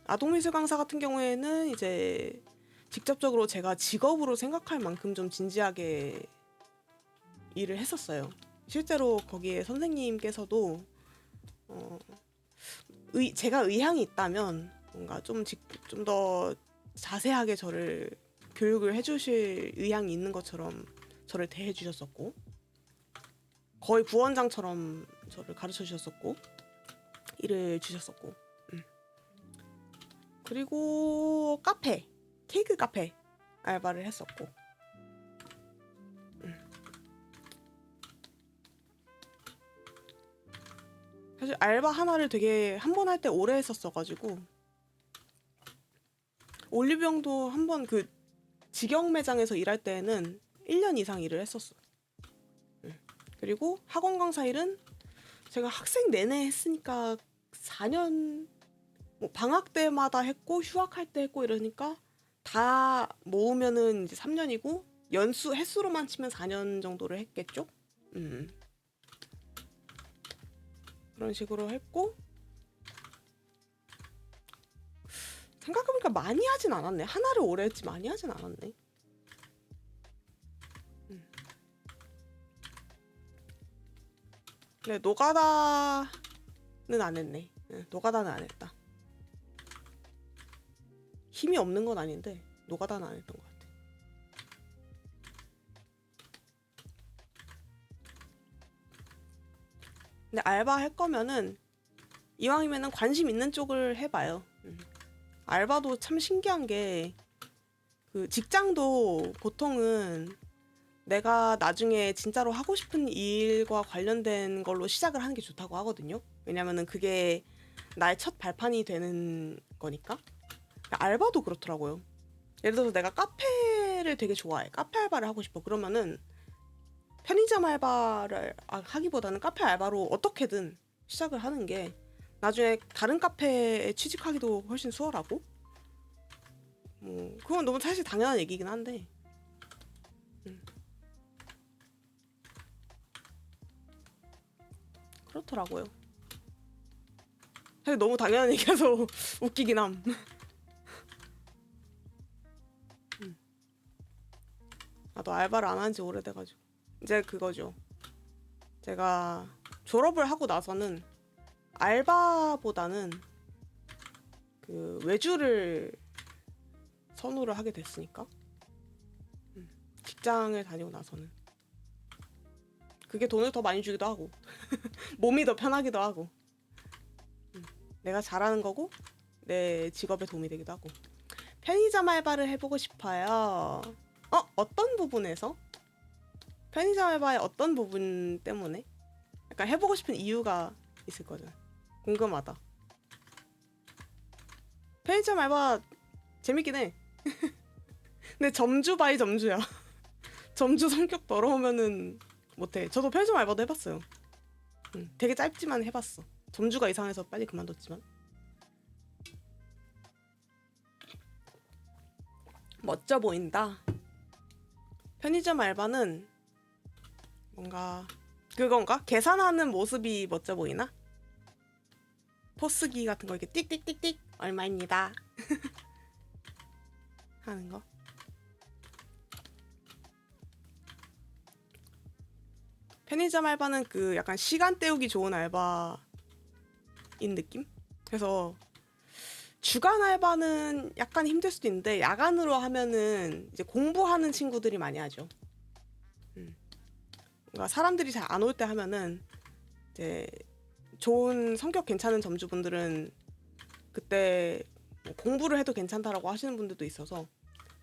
아동미술 강사 같은 경우에는 이제 직접적으로 제가 직업으로 생각할 만큼 좀 진지하게 일을 했었어요. 실제로 거기에 선생님께서도 제가 의향이 있다면 뭔가 좀 더 자세하게 저를 교육을 해주실 의향이 있는 것처럼 저를 대해 주셨었고, 거의 부원장처럼 저를 가르쳐 주셨었고, 일을 주셨었고, 그리고 케이크 카페 알바를 했었고, 사실 알바 하나를 되게 한 번 할 때 오래 했었어가지고, 올리브영도 한 번 그 직영 매장에서 일할 때는 1년 이상 일을 했었어. 그리고 학원 강사 일은 제가 학생 내내 했으니까 4년, 뭐 방학 때마다 했고 휴학할 때 했고 이러니까 다 모으면은 이제 3년이고 횟수로만 치면 4년 정도를 했겠죠. 그런 식으로 했고, 생각해보니까 많이 하진 않았네. 하나를 오래 했지 많이 하진 않았네. 네, 노가다는 안 했네. 노가다는 안 했다. 힘이 없는 건 아닌데 노가다는 안 했던 것 같아. 근데 알바 할 거면은 이왕이면은 관심 있는 쪽을 해봐요. 알바도 참 신기한 게 그 직장도 보통은 내가 나중에 진짜로 하고 싶은 일과 관련된 걸로 시작을 하는 게 좋다고 하거든요. 왜냐면은 그게 나의 첫 발판이 되는 거니까. 알바도 그렇더라고요. 예를 들어서 내가 카페를 되게 좋아해. 카페 알바를 하고 싶어. 그러면은 편의점 알바를 하기보다는 카페 알바로 어떻게든 시작을 하는 게 나중에 다른 카페에 취직하기도 훨씬 수월하고, 그건 너무 사실 당연한 얘기긴 한데, 그렇더라고요. 사실 너무 당연한 얘기라서 웃기긴 함. 나도 알바를 안 한 지 오래돼가지고 이제 그거죠. 제가 졸업을 하고 나서는 알바보다는 그 외주를 선호를 하게 됐으니까, 직장을 다니고 나서는 그게 돈을 더 많이 주기도 하고 몸이 더 편하기도 하고, 내가 잘하는 거고 내 직업에 도움이 되기도 하고. 편의점 알바를 해보고 싶어요. 어떤 부분에서? 편의점 알바의 어떤 부분 때문에? 약간 해보고 싶은 이유가 있을 거죠. 궁금하다. 편의점 알바 재밌긴 해. 근데 점주 바이 점주야. 점주 성격 더러우면은 못해. 저도 편의점 알바도 해봤어요. 되게 짧지만 해봤어. 점주가 이상해서 빨리 그만뒀지만. 멋져 보인다. 편의점 알바는 뭔가 그건가? 계산하는 모습이 멋져 보이나? 포스기 같은 거 이렇게 띡띡띡띡 얼마입니다 하는 거. 편의점 알바는 그 약간 시간 때우기 좋은 알바인 느낌? 그래서 주간 알바는 약간 힘들 수도 있는데 야간으로 하면은 이제 공부하는 친구들이 많이 하죠. 그러니까 사람들이 잘 안 올 때 하면은 이제 좋은 성격 괜찮은 점주분들은 그때 뭐 공부를 해도 괜찮다라고 하시는 분들도 있어서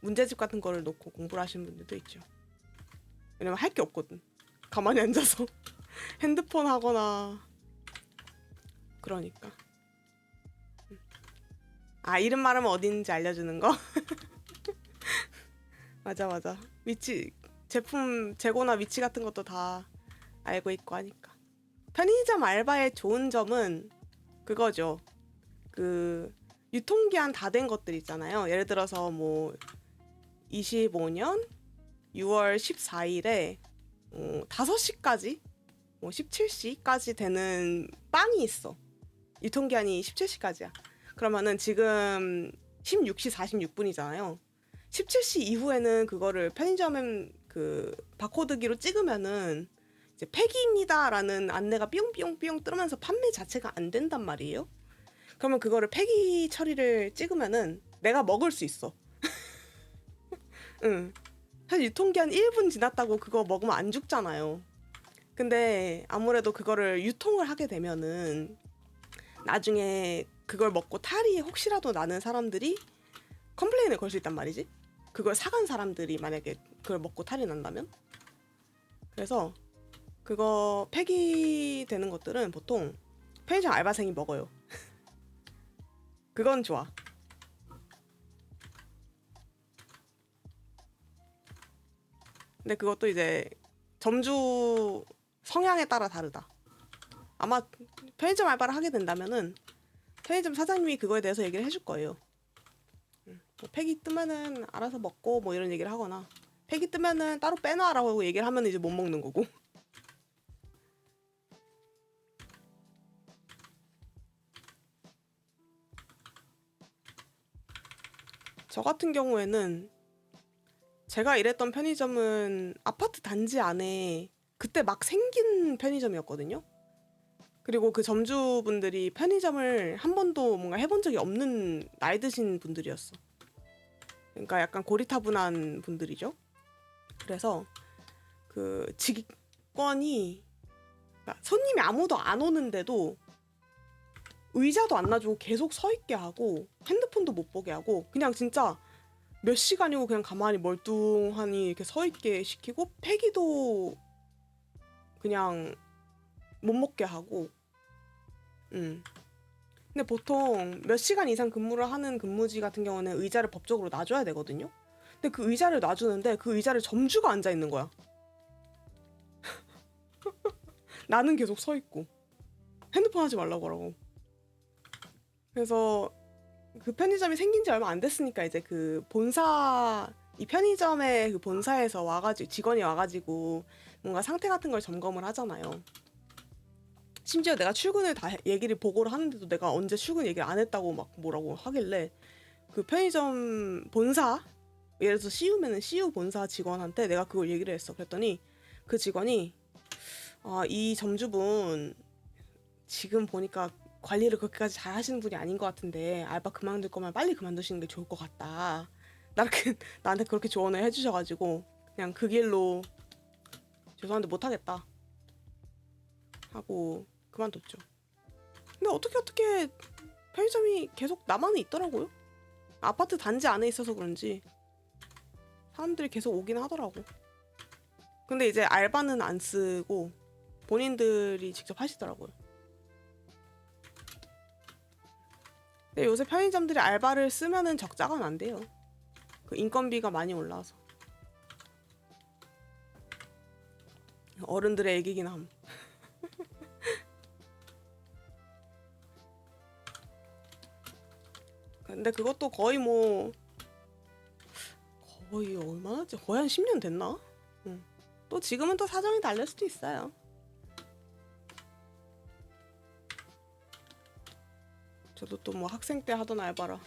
문제집 같은 거를 놓고 공부를 하시는 분들도 있죠. 왜냐면 할 게 없거든. 가만히 앉아서 핸드폰 하거나 그러니까. 이름 말하면 어딘지 알려주는 거? 맞아, 맞아. 위치, 제품 재고나 위치 같은 것도 다 알고 있고 하니까. 편의점 알바의 좋은 점은 그거죠. 그 유통기한 다 된 것들 있잖아요. 예를 들어서 뭐 25년 6월 14일에 5시까지, 뭐 17시까지 되는 빵이 있어. 유통기한이 17시까지야. 그러면은 지금 16시 46분이잖아요. 17시 이후에는 그거를 편의점 그 바코드기로 찍으면은 이제 폐기입니다라는 안내가 삐용삐용삐용 뜨면서 판매 자체가 안 된단 말이에요. 그러면 그거를 폐기 처리를 찍으면은 내가 먹을 수 있어. 응. 사실 유통기한 1분 지났다고 그거 먹으면 안 죽잖아요. 근데 아무래도 그거를 유통을 하게 되면은 나중에 그걸 먹고 탈이 혹시라도 나는 사람들이 컴플레인을 걸 수 있단 말이지. 그걸 사간 사람들이 만약에 그걸 먹고 탈이 난다면. 그래서 그거 폐기되는 것들은 보통 편의점 알바생이 먹어요. 그건 좋아. 근데 그것도 이제 점주 성향에 따라 다르다. 아마 편의점 알바를 하게 된다면은 편의점 사장님이 그거에 대해서 얘기를 해줄 거예요. 뭐 팩이 뜨면은 알아서 먹고 뭐 이런 얘기를 하거나 팩이 뜨면은 따로 빼놔라고 얘기를 하면 이제 못 먹는 거고. 저 같은 경우에는 제가 일했던 편의점은 아파트 단지 안에 그때 막 생긴 편의점이었거든요. 그리고 그 점주분들이 편의점을 한 번도 뭔가 해본 적이 없는 나이 드신 분들이었어. 그러니까 약간 고리타분한 분들이죠. 그래서 그 직원이, 그러니까 손님이 아무도 안 오는데도 의자도 안 놔주고 계속 서 있게 하고 핸드폰도 못 보게 하고 그냥 진짜 몇 시간이고 그냥 가만히 멀뚱하니 이렇게 서 있게 시키고 폐기도 그냥 못 먹게 하고. 근데 보통 몇 시간 이상 근무를 하는 근무지 같은 경우는 의자를 법적으로 놔줘야 되거든요. 근데 그 의자를 놔주는데 그 의자를 점주가 앉아 있는 거야. 나는 계속 서 있고 핸드폰 하지 말라고 하라고. 그래서 그 편의점이 생긴 지 얼마 안 됐으니까 이제 그 본사, 이 편의점의 그 본사에서 와가지고 직원이 와가지고 뭔가 상태 같은 걸 점검을 하잖아요. 심지어 내가 출근을 다 얘기를 보고를 하는데도 내가 언제 출근 얘기를 안 했다고 막 뭐라고 하길래 그 편의점 본사, 예를 들어서 CU면은 CU 본사 직원한테 내가 그걸 얘기를 했어. 그랬더니 그 직원이 이 점주분 지금 보니까 관리를 그렇게까지 잘 하시는 분이 아닌 것 같은데 알바 그만둘 거면 빨리 그만두시는 게 좋을 것 같다. 나한테 그렇게 조언을 해주셔가지고 그냥 그 길로 죄송한데 못하겠다 하고 그만뒀죠. 근데 어떻게 편의점이 계속 남한은 있더라고요. 아파트 단지 안에 있어서 그런지 사람들이 계속 오긴 하더라고. 근데 이제 알바는 안 쓰고 본인들이 직접 하시더라고요. 근데 요새 편의점들이 알바를 쓰면은 적자가 난대요. 그 인건비가 많이 올라서. 어른들의 얘기긴 함. 근데 그것도 거의 거의 얼마나 했지? 거의 한 10년 됐나? 응. 또 지금은 또 사정이 다를 수도 있어요. 저도 또 뭐 학생 때 하던 알바라.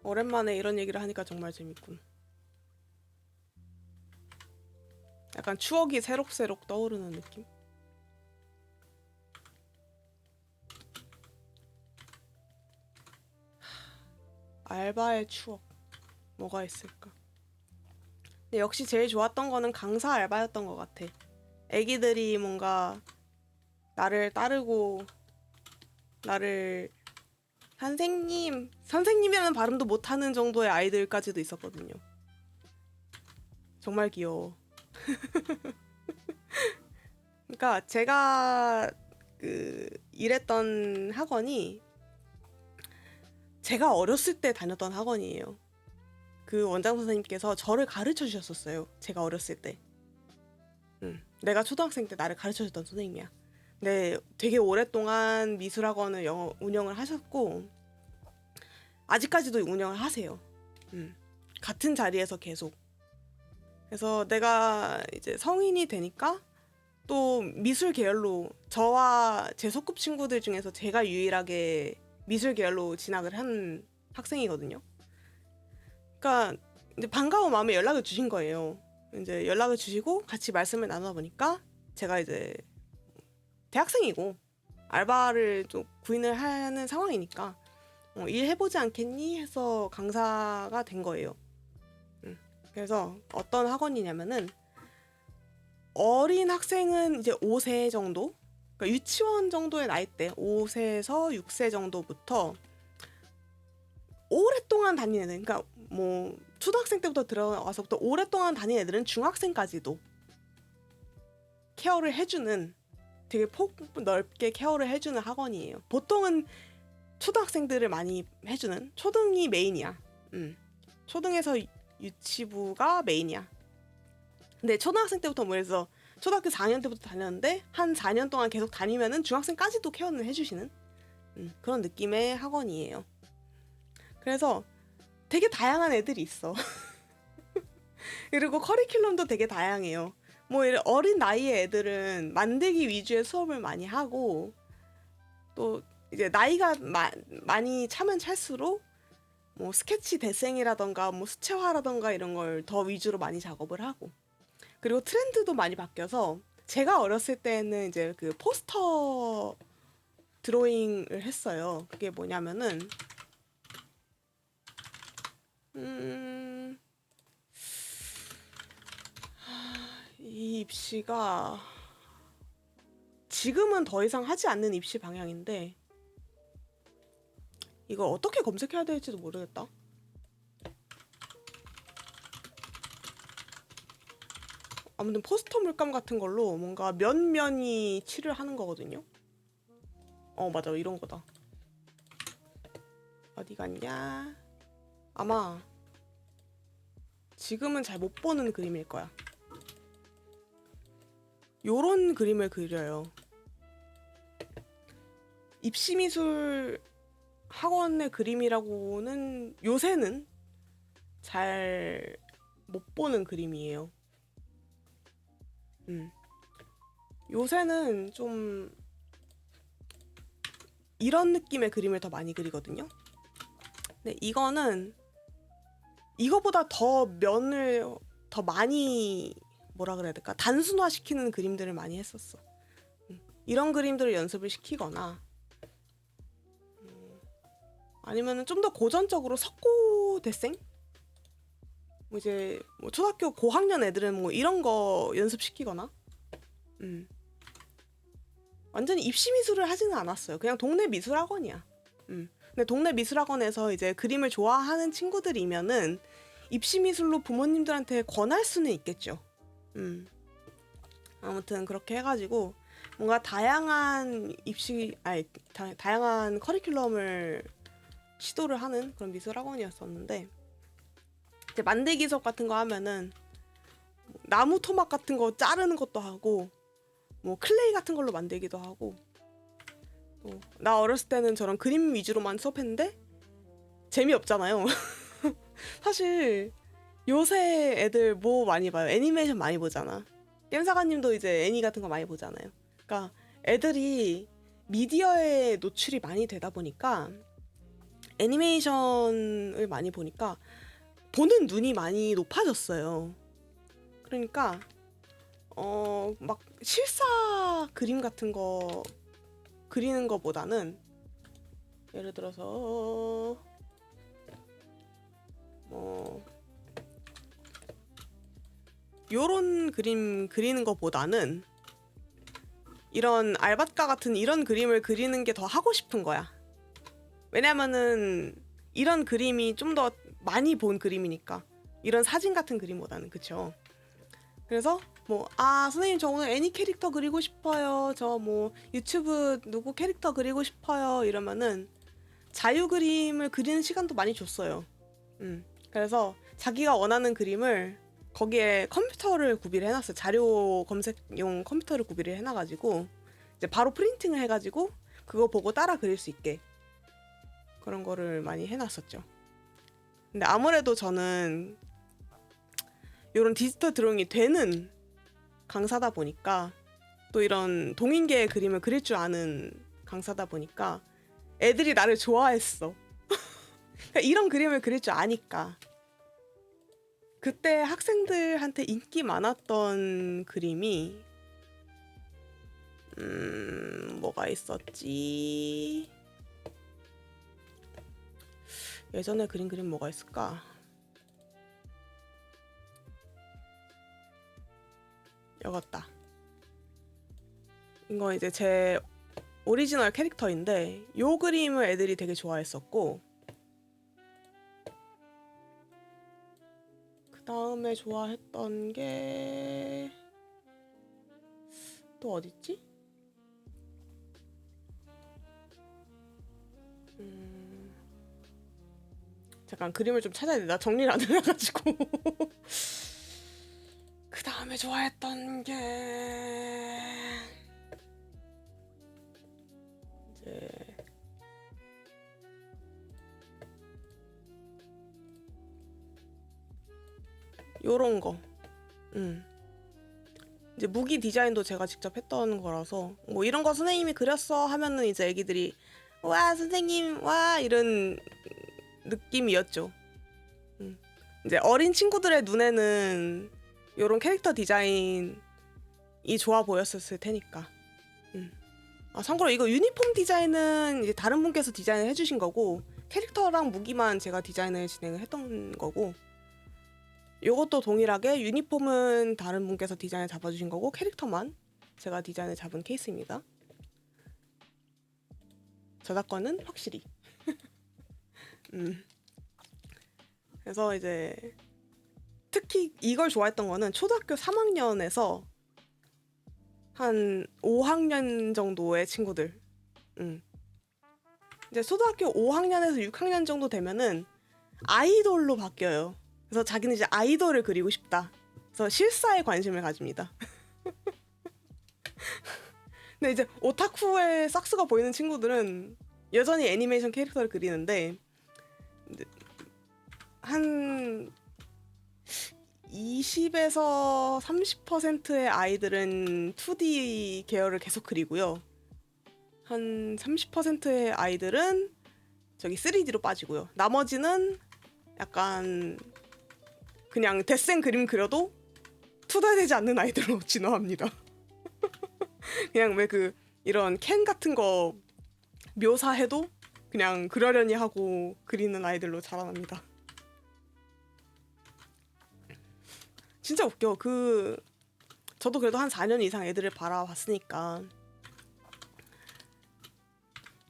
오랜만에 이런 얘기를 하니까 정말 재밌군. 약간 추억이 새록새록 떠오르는 느낌? 알바의 추억. 뭐가 있을까? 근데 역시 제일 좋았던 거는 강사 알바였던 것 같아. 애기들이 뭔가 나를 따르고 나를 선생님이라는 발음도 못하는 정도의 아이들까지도 있었거든요. 정말 귀여워. 그러니까 제가 그 일했던 학원이 제가 어렸을 때 다녔던 학원이에요. 그 원장 선생님께서 저를 가르쳐 주셨었어요. 제가 어렸을 때. 내가 초등학생 때 나를 가르쳐 줬던 선생님이야. 네, 되게 오랫동안 미술학원을 운영을 하셨고 아직까지도 운영을 하세요. 같은 자리에서 계속. 그래서 내가 이제 성인이 되니까 또 미술 계열로 저와 제 소꿉 친구들 중에서 제가 유일하게 미술 계열로 진학을 한 학생이거든요. 그러니까 이제 반가운 마음에 연락을 주신 거예요. 이제 연락을 주시고 같이 말씀을 나누다 보니까 제가 이제 대학생이고 알바를 좀 구인을 하는 상황이니까 일해보지 않겠니? 해서 강사가 된 거예요. 그래서 어떤 학원이냐면은 어린 학생은 이제 5세 정도? 그러니까 유치원 정도의 나이대 5세에서 6세 정도부터 오랫동안 다니는 애들, 그러니까 뭐 초등학생 때부터 들어와서부터 오랫동안 다니는 애들은 중학생까지도 케어를 해주는 되게 폭 넓게 케어를 해주는 학원이에요. 보통은 초등학생들을 많이 해주는 초등이 메인이야. 초등에서 유치부가 메인이야. 근데 초등학생 때부터 뭐 해서 초등학교 4학년 때부터 다녔는데 한 4년 동안 계속 다니면은 중학생까지도 케어는 해주시는 그런 느낌의 학원이에요. 그래서 되게 다양한 애들이 있어. 그리고 커리큘럼도 되게 다양해요. 뭐 어린 나이의 애들은 만들기 위주의 수업을 많이 하고 또 이제 나이가 많이 차면 찰수록 뭐 스케치 대생이라던가 뭐 수채화라던가 이런 걸 더 위주로 많이 작업을 하고 그리고 트렌드도 많이 바뀌어서 제가 어렸을 때는 이제 그 포스터 드로잉을 했어요. 그게 뭐냐면은 이 입시가 지금은 더 이상 하지 않는 입시 방향인데 이거 어떻게 검색해야 될지도 모르겠다. 아무튼 포스터 물감 같은 걸로 뭔가 면면이 칠을 하는 거거든요. 맞아, 이런 거다. 어디 갔냐? 아마 지금은 잘 못 보는 그림일 거야. 요런 그림을 그려요. 입시미술 학원의 그림이라고는 요새는 잘 못 보는 그림이에요. 요새는 좀 이런 느낌의 그림을 더 많이 그리거든요. 근데 이거는 이거보다 더 면을 더 많이 뭐라 그래야 될까? 단순화시키는 그림들을 많이 했었어. 이런 그림들을 연습을 시키거나 아니면은 좀 더 고전적으로 석고 대생? 뭐 이제 뭐 초등학교 고학년 애들은 뭐 이런 거 연습시키거나 완전히 입시 미술을 하지는 않았어요. 그냥 동네 미술학원이야. 근데 동네 미술학원에서 이제 그림을 좋아하는 친구들이면은 입시 미술로 부모님들한테 권할 수는 있겠죠. 아무튼 그렇게 해가지고 뭔가 다양한 다양한 커리큘럼을 시도를 하는 그런 미술학원이었었는데 이제 만들기 수업 같은 거 하면은 나무 토막 같은 거 자르는 것도 하고 뭐 클레이 같은 걸로 만들기도 하고 나 어렸을 때는 저런 그림 위주로만 수업했는데 재미없잖아요. 사실 요새 애들 뭐 많이 봐요? 애니메이션 많이 보잖아. 겜사가님도 이제 애니 같은 거 많이 보잖아요. 그러니까 애들이 미디어에 노출이 많이 되다 보니까 애니메이션을 많이 보니까 보는 눈이 많이 높아졌어요. 그러니까 막 실사 그림 같은 거 그리는 거보다는 예를 들어서 요런 그림 그리는 거보다는 이런 알바카 같은 이런 그림을 그리는 게 더 하고 싶은 거야. 왜냐면은 이런 그림이 좀 더 많이 본 그림이니까 이런 사진 같은 그림보다는. 그쵸? 그래서 뭐, 아, 선생님, 저 오늘 애니 캐릭터 그리고 싶어요. 저 뭐, 유튜브 누구 캐릭터 그리고 싶어요. 이러면은, 자유 그림을 그리는 시간도 많이 줬어요. 그래서 자기가 원하는 그림을 거기에 컴퓨터를 구비를 해놨어요. 자료 검색용 컴퓨터를 구비를 해놔가지고, 이제 바로 프린팅을 해가지고, 그거 보고 따라 그릴 수 있게. 그런 거를 많이 해놨었죠. 근데 아무래도 저는, 이런 디지털 드로잉이 되는 강사다 보니까 또 이런 동인계의 그림을 그릴 줄 아는 강사다 보니까 애들이 나를 좋아했어. 그러니까 이런 그림을 그릴 줄 아니까. 그때 학생들한테 인기 많았던 그림이 뭐가 있었지? 예전에 그린 그림 뭐가 있을까? 여깄다. 이거 이제 제 오리지널 캐릭터인데 요 그림을 애들이 되게 좋아했었고, 그 다음에 좋아했던 게 또 어딨지? 잠깐 그림을 좀 찾아야 돼. 나 정리를 안 해놔가지고. 그 다음에 좋아했던 게 이제 요런 거. 이제 무기 디자인도 제가 직접 했던 거라서 뭐 이런 거 선생님이 그렸어 하면은 이제 애기들이 와 선생님 와 이런 느낌이었죠. 이제 어린 친구들의 눈에는 요런 캐릭터 디자인이 좋아 보였었을 테니까. 아, 참고로 이거 유니폼 디자인은 이제 다른 분께서 디자인을 해주신 거고 캐릭터랑 무기만 제가 디자인을 진행을 했던 거고, 요것도 동일하게 유니폼은 다른 분께서 디자인을 잡아주신 거고 캐릭터만 제가 디자인을 잡은 케이스입니다. 저작권은 확실히. 그래서 이제 특히 이걸 좋아했던 거는 초등학교 3학년에서 한 5학년 정도의 친구들. 이제 초등학교 5학년에서 6학년 정도 되면은 아이돌로 바뀌어요. 그래서 자기는 이제 아이돌을 그리고 싶다. 그래서 실사에 관심을 가집니다. 근데 이제 오타쿠의 싹스가 보이는 친구들은 여전히 애니메이션 캐릭터를 그리는데 한 20에서 30%의 아이들은 2D 계열을 계속 그리고요. 한 30%의 아이들은 저기 3D로 빠지고요. 나머지는 약간 그냥 데생 그림 그려도 투덜대지 않는 아이들로 진화합니다. 그냥 왜 그 이런 캔 같은 거 묘사해도 그냥 그러려니 하고 그리는 아이들로 자라납니다. 진짜 웃겨. 저도 그래도 한 4년 이상 애들을 바라봤으니까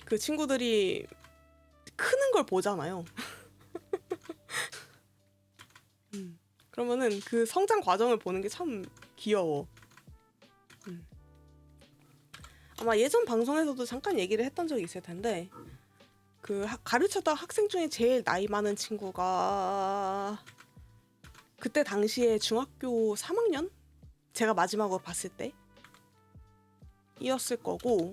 그 친구들이 크는 걸 보잖아요. 그러면은 그 성장 과정을 보는 게 참 귀여워. 아마 예전 방송에서도 잠깐 얘기를 했던 적이 있을 텐데 그 가르쳤던 학생 중에 제일 나이 많은 친구가 그때 당시에 중학교 3학년? 제가 마지막으로 봤을 때 이었을 거고,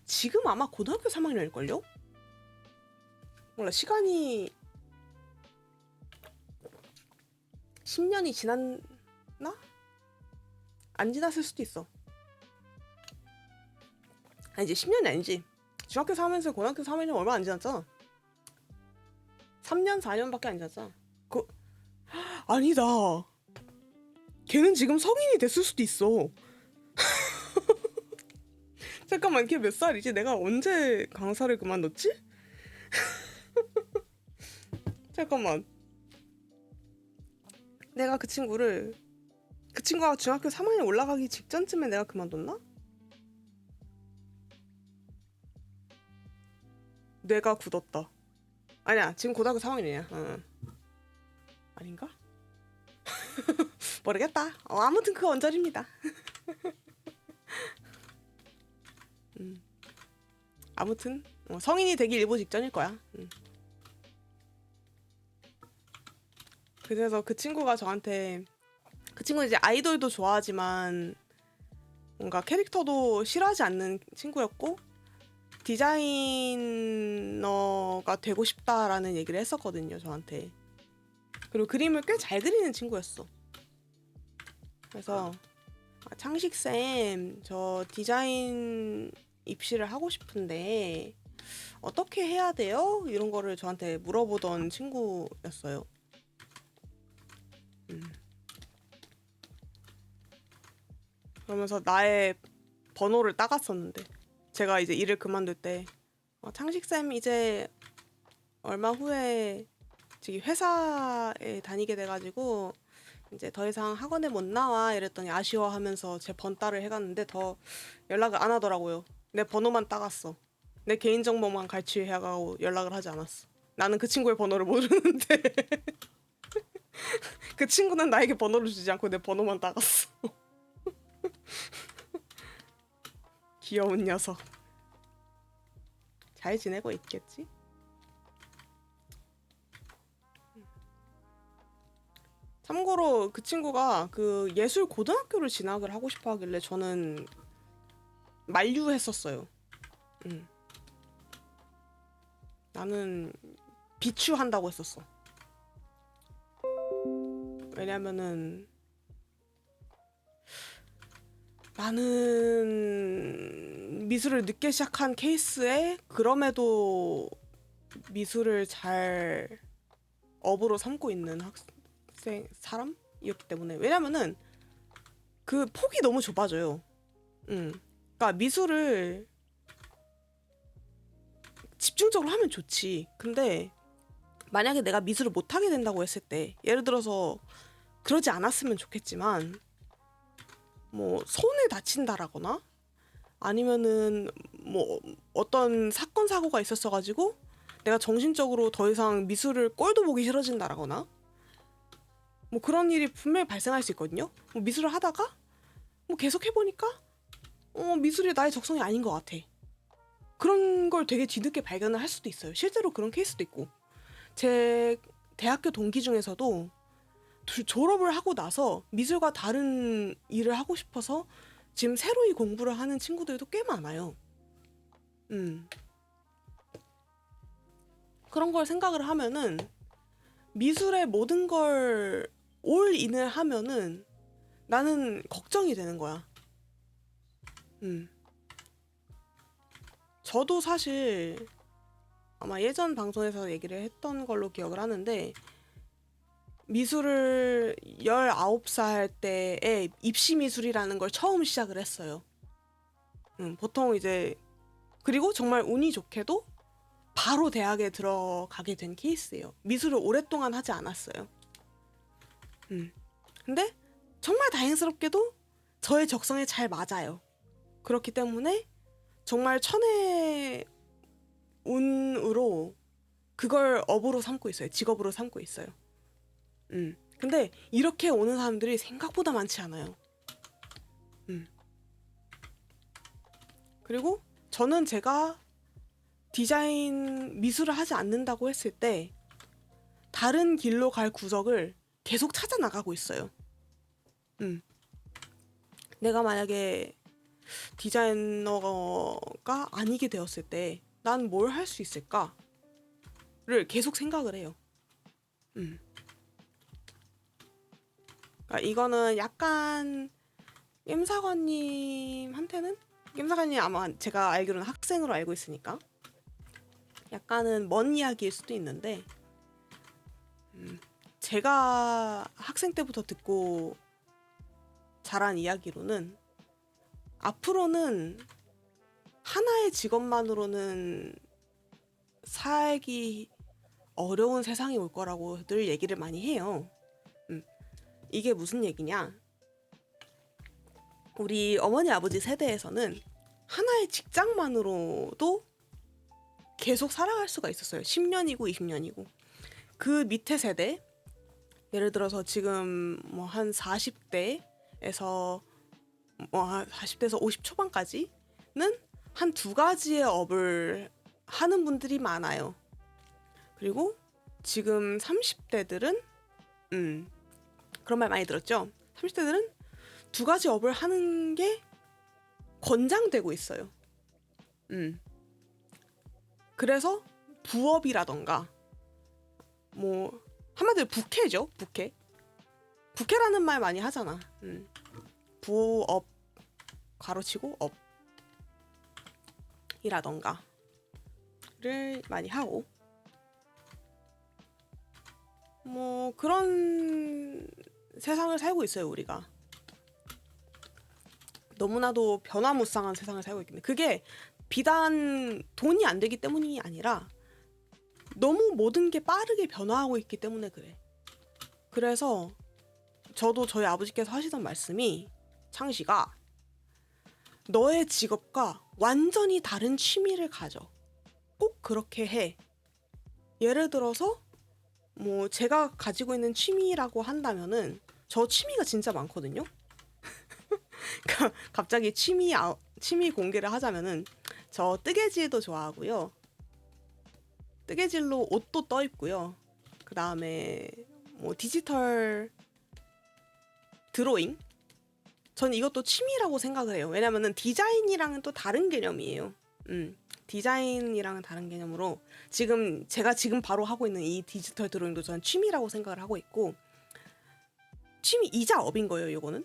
지금 아마 고등학교 3학년일걸요? 몰라, 시간이 10년이 지났나? 안 지났을 수도 있어. 아니, 이제 10년이 아니지. 중학교 3학년에서 고등학교 3학년 얼마 안 지났잖아. 3년, 4년밖에 안 지났잖아. 아니다. 걔는 지금 성인이 됐을 수도 있어. 잠깐만, 걔 몇 살이지? 내가 언제 강사를 그만뒀지? 잠깐만. 내가 그 친구가 중학교 3학년 올라가기 직전쯤에 내가 그만뒀나? 뇌가 굳었다. 아니야, 지금 고등학교 3학년이야. 아닌가? 모르겠다. 아무튼 그 언저리입니다. 아무튼 성인이 되기 일보 직전일 거야. 그래서 그 친구가 저한테, 그 친구는 이제 아이돌도 좋아하지만 뭔가 캐릭터도 싫어하지 않는 친구였고 디자이너가 되고 싶다라는 얘기를 했었거든요, 저한테. 그리고 그림을 꽤 잘 그리는 친구였어. 그래서 창식쌤, 저 디자인 입시를 하고 싶은데 어떻게 해야 돼요? 이런 거를 저한테 물어보던 친구였어요. 그러면서 나의 번호를 따갔었는데, 제가 이제 일을 그만둘 때 창식쌤 이제 얼마 후에 저기 회사에 다니게 돼가지고 이제 더 이상 학원에 못 나와 이랬더니 아쉬워하면서 제 번따를 해갔는데 더 연락을 안 하더라고요. 내 번호만 따갔어. 내 개인정보만 갈취해가고 연락을 하지 않았어. 나는 그 친구의 번호를 모르는데 그 친구는 나에게 번호를 주지 않고 내 번호만 따갔어. 귀여운 녀석. 잘 지내고 있겠지? 참고로 그 친구가 그 예술 고등학교를 진학을 하고 싶어 하길래 저는 만류했었어요. 나는 비추한다고 했었어. 왜냐면은 나는 미술을 늦게 시작한 케이스에 그럼에도 미술을 잘 업으로 삼고 있는 사람이었기 때문에. 왜냐면은 그 폭이 너무 좁아져요. 그러니까 미술을 집중적으로 하면 좋지. 근데 만약에 내가 미술을 못하게 된다고 했을 때, 예를 들어서 그러지 않았으면 좋겠지만 뭐 손에 다친다라거나 아니면은 뭐 어떤 사건 사고가 있었어가지고 내가 정신적으로 더 이상 미술을 꼴도 보기 싫어진다라거나 뭐 그런 일이 분명히 발생할 수 있거든요. 뭐 미술을 하다가 뭐 계속 해보니까 미술이 나의 적성이 아닌 것 같아. 그런 걸 되게 뒤늦게 발견을 할 수도 있어요. 실제로 그런 케이스도 있고. 제 대학교 동기 중에서도 졸업을 하고 나서 미술과 다른 일을 하고 싶어서 지금 새로이 공부를 하는 친구들도 꽤 많아요. 그런 걸 생각을 하면은 미술의 모든 걸 올인을 하면은 나는 걱정이 되는 거야. 저도 사실 아마 예전 방송에서 얘기를 했던 걸로 기억을 하는데 미술을 19살 때에 입시 미술이라는 걸 처음 시작을 했어요. 보통 이제 그리고 정말 운이 좋게도 바로 대학에 들어가게 된 케이스예요. 미술을 오랫동안 하지 않았어요. 근데 정말 다행스럽게도 저의 적성에 잘 맞아요. 그렇기 때문에 정말 천의 운으로 그걸 업으로 삼고 있어요. 직업으로 삼고 있어요. 근데 이렇게 오는 사람들이 생각보다 많지 않아요. 그리고 저는 제가 디자인 미술을 하지 않는다고 했을 때 다른 길로 갈 구석을 계속 찾아 나가고 있어요. 내가 만약에 디자이너가 아니게 되었을 때 난 뭘 할 수 있을까를 계속 생각을 해요. 그러니까 이거는 약간 겜사관님한테는, 겜사관님 아마 제가 알기로는 학생으로 알고 있으니까 약간은 먼 이야기일 수도 있는데 제가 학생 때부터 듣고 자란 이야기로는 앞으로는 하나의 직업만으로는 살기 어려운 세상이 올 거라고 늘 얘기를 많이 해요. 이게 무슨 얘기냐? 우리 어머니 아버지 세대에서는 하나의 직장만으로도 계속 살아갈 수가 있었어요. 10년이고 20년이고. 그 밑에 세대, 예를 들어서 지금 뭐 한 40대에서 뭐 40대에서 50 초반까지는 한 두 가지의 업을 하는 분들이 많아요. 그리고 지금 30대들은 그런 말 많이 들었죠. 30대들은 두 가지 업을 하는 게 권장되고 있어요. 그래서 부업이라던가 뭐 한마디로 부캐죠. 부캐라는 말 많이 하잖아. 부업 가로치고 업이라던가를 많이 하고 뭐 그런 세상을 살고 있어요. 우리가 너무나도 변화무쌍한 세상을 살고 있겠네. 그게 비단 돈이 안 되기 때문이 아니라 너무 모든 게 빠르게 변화하고 있기 때문에 그래. 그래서 저도 저희 아버지께서 하시던 말씀이, 창시가 너의 직업과 완전히 다른 취미를 가져. 꼭 그렇게 해. 예를 들어서 뭐 제가 가지고 있는 취미라고 한다면은 저 취미가 진짜 많거든요. 갑자기 취미 공개를 하자면은 저 뜨개질도 좋아하고요. 뜨개질로 옷도 떠 입고요. 그 다음에 뭐 디지털 드로잉? 전 이것도 취미라고 생각을 해요. 왜냐면은 디자인이랑은 또 다른 개념이에요. 디자인이랑은 다른 개념으로 제가 지금 바로 하고 있는 이 디지털 드로잉도 저는 취미라고 생각을 하고 있고, 취미이자 업인 거예요. 이거는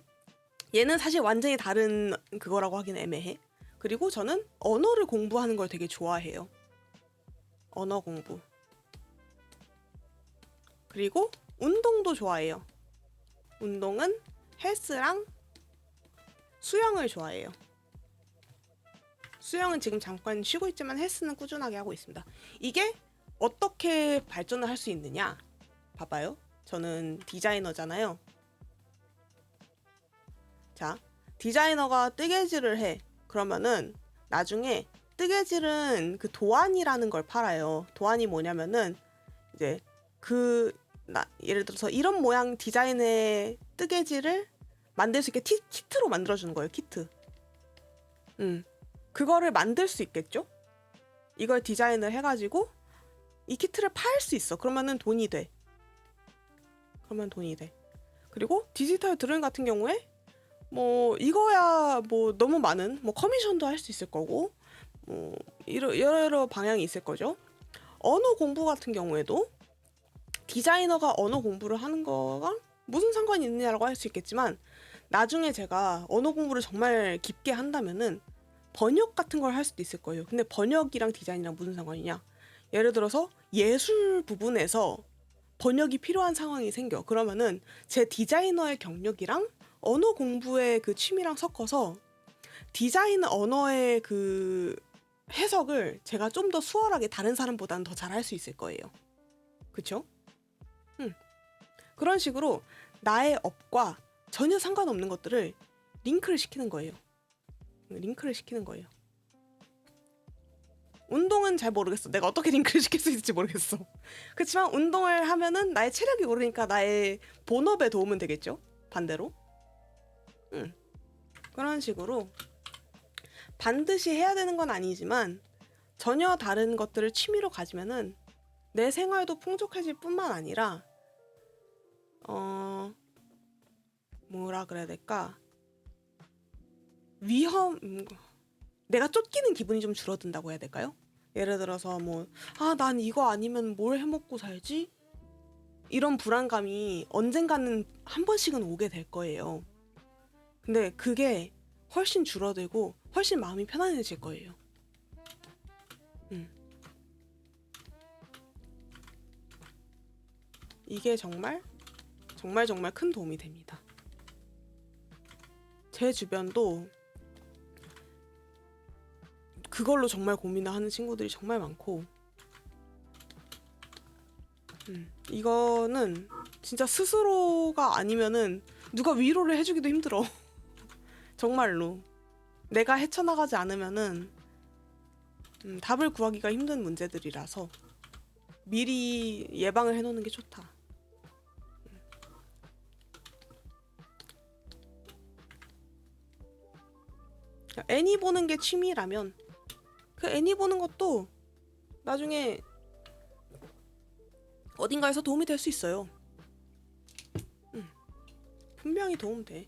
얘는 사실 완전히 다른 그거라고 하기는 애매해. 그리고 저는 언어를 공부하는 걸 되게 좋아해요. 언어 공부. 그리고 운동도 좋아해요. 운동은 헬스랑 수영을 좋아해요. 수영은 지금 잠깐 쉬고 있지만 헬스는 꾸준하게 하고 있습니다. 이게 어떻게 발전을 할 수 있느냐? 봐봐요. 저는 디자이너잖아요. 자, 디자이너가 뜨개질을 해. 그러면은 나중에 뜨개질은 그 도안이라는 걸 팔아요. 도안이 뭐냐면은 이제 예를 들어서 이런 모양 디자인의 뜨개질을 만들 수 있게 키트로 만들어주는 거예요. 키트. 그거를 만들 수 있겠죠? 이걸 디자인을 해가지고 이 키트를 팔 수 있어. 그러면은 돈이 돼. 그리고 디지털 드로잉 같은 경우에 뭐 이거야 뭐 너무 많은 뭐 커미션도 할 수 있을 거고 뭐 여러 방향이 있을 거죠. 언어 공부 같은 경우에도 디자이너가 언어 공부를 하는 거가 무슨 상관이 있느냐라고 할 수 있겠지만, 나중에 제가 언어 공부를 정말 깊게 한다면은 번역 같은 걸 할 수도 있을 거예요. 근데 번역이랑 디자인이랑 무슨 상관이냐? 예를 들어서 예술 부분에서 번역이 필요한 상황이 생겨. 그러면은 제 디자이너의 경력이랑 언어 공부의 그 취미랑 섞어서 디자인 언어의 그 해석을 제가 좀 더 수월하게 다른 사람보다는 더 잘 할 수 있을 거예요. 그쵸? 그런 식으로 나의 업과 전혀 상관없는 것들을 링크를 시키는 거예요. 운동은 잘 모르겠어. 내가 어떻게 링크를 시킬 수 있을지 모르겠어. 그렇지만 운동을 하면은 나의 체력이 오르니까 나의 본업에 도움은 되겠죠? 반대로. 그런 식으로 반드시 해야 되는 건 아니지만 전혀 다른 것들을 취미로 가지면은 내 생활도 풍족해질 뿐만 아니라 뭐라 그래야 될까? 내가 쫓기는 기분이 좀 줄어든다고 해야 될까요? 예를 들어서 난 이거 아니면 뭘 해먹고 살지? 이런 불안감이 언젠가는 한 번씩은 오게 될 거예요. 근데 그게 훨씬 줄어들고 훨씬 마음이 편안해질 거예요. 이게 정말 큰 도움이 됩니다. 제 주변도 그걸로 정말 고민을 하는 친구들이 정말 많고, 이거는 진짜 스스로가 아니면은 누가 위로를 해주기도 힘들어. 정말로 내가 헤쳐나가지 않으면은 답을 구하기가 힘든 문제들이라서 미리 예방을 해놓는 게 좋다. 애니 보는 게 취미라면 그 애니 보는 것도 나중에 어딘가에서 도움이 될 수 있어요. 분명히 도움 돼.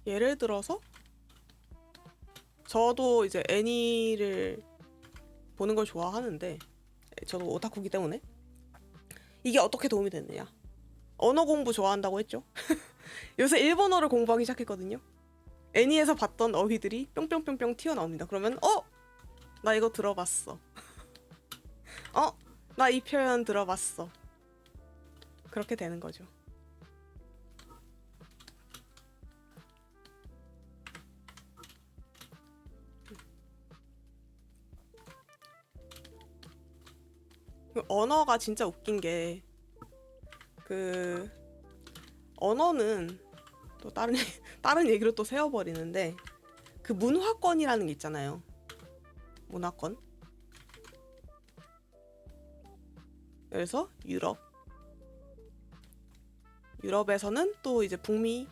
예를 들어서 저도 이제 애니를 보는 걸 좋아하는데 저도 오타쿠기 때문에 이게 어떻게 도움이 됐느냐. 언어 공부 좋아한다고 했죠. 요새 일본어를 공부하기 시작했거든요. 애니에서 봤던 어휘들이 뿅뿅뿅뿅 튀어나옵니다. 그러면 나 이거 들어봤어. 나 이 표현 들어봤어. 그렇게 되는 거죠. 언어가 진짜 웃긴 게 언어는 또 다른 얘기로 또 세워버리는데 그 문화권이라는 게 있잖아요. 문화권. 그래서 유럽에서는 또 이제 북미가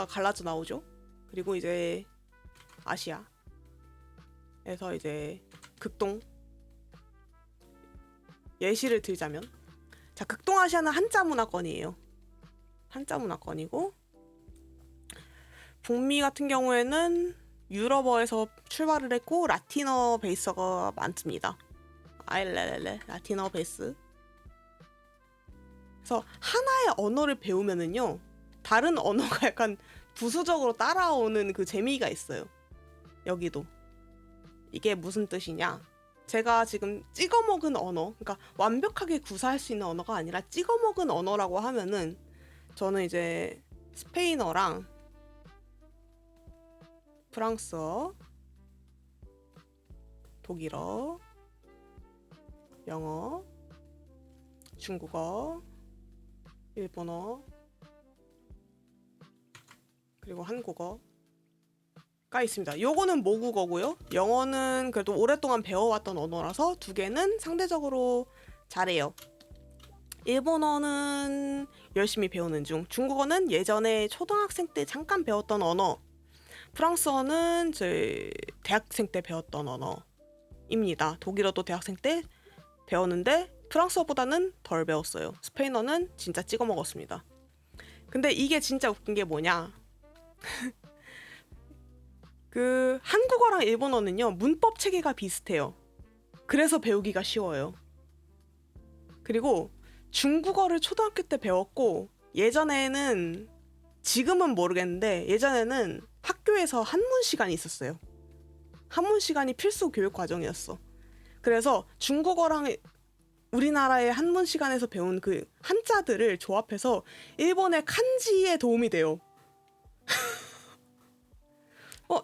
갈라져 나오죠. 그리고 이제 아시아에서 이제 극동. 예시를 들자면 자, 극동아시아는 한자 문화권이에요. 한자 문화권이고 북미 같은 경우에는 유럽어에서 출발을 했고 라틴어 베이스가 많습니다. 라틴어 베이스. 그래서 하나의 언어를 배우면은요 다른 언어가 약간 부수적으로 따라오는 그 재미가 있어요. 여기도 이게 무슨 뜻이냐? 제가 지금 찍어먹은 언어, 그러니까 완벽하게 구사할 수 있는 언어가 아니라 찍어먹은 언어라고 하면은 저는 이제 스페인어랑 프랑스어, 독일어, 영어, 중국어, 일본어, 그리고 한국어가 있습니다. 요거는 모국어고요. 영어는 그래도 오랫동안 배워왔던 언어라서 두 개는 상대적으로 잘해요. 일본어는 열심히 배우는 중. 중국어는 예전에 초등학생 때 잠깐 배웠던 언어. 프랑스어는 제 대학생 때 배웠던 언어입니다. 독일어도 대학생 때 배웠는데 프랑스어보다는 덜 배웠어요. 스페인어는 진짜 찍어 먹었습니다. 근데 이게 진짜 웃긴 게 뭐냐? 그 한국어랑 일본어는요 문법 체계가 비슷해요. 그래서 배우기가 쉬워요. 그리고 중국어를 초등학교 때 배웠고 예전에는 지금은 모르겠는데 예전에는 학교에서 한문 시간이 있었어요. 한문 시간이 필수 교육 과정이었어. 그래서 중국어랑 우리나라의 한문 시간에서 배운 그 한자들을 조합해서 일본의 칸지에 도움이 돼요.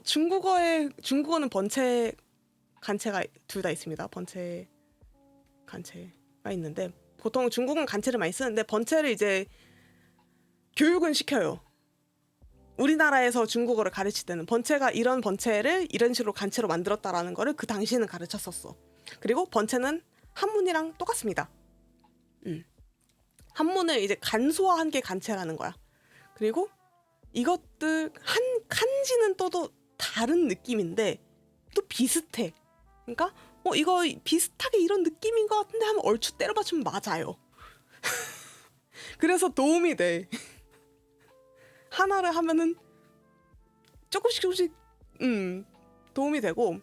중국어는 번체 간체가 둘 다 있습니다. 번체 간체가 있는데 보통 중국은 간체를 많이 쓰는데 번체를 이제 교육은 시켜요. 우리나라에서 중국어를 가르칠 때는 번체가 이런 번체를 이런 식으로 간체로 만들었다라는 거를 그 당시에는 가르쳤었어. 그리고 번체는 한문이랑 똑같습니다. 한문을 이제 간소화한 게 간체라는 거야. 그리고 이것들 칸지는 또 다른 느낌인데 또 비슷해. 그러니까 이거 비슷하게 이런 느낌인 것 같은데 하면 얼추 때려 맞추면 맞아요. 그래서 도움이 돼. 하나를 하면은 조금씩 도움이 되고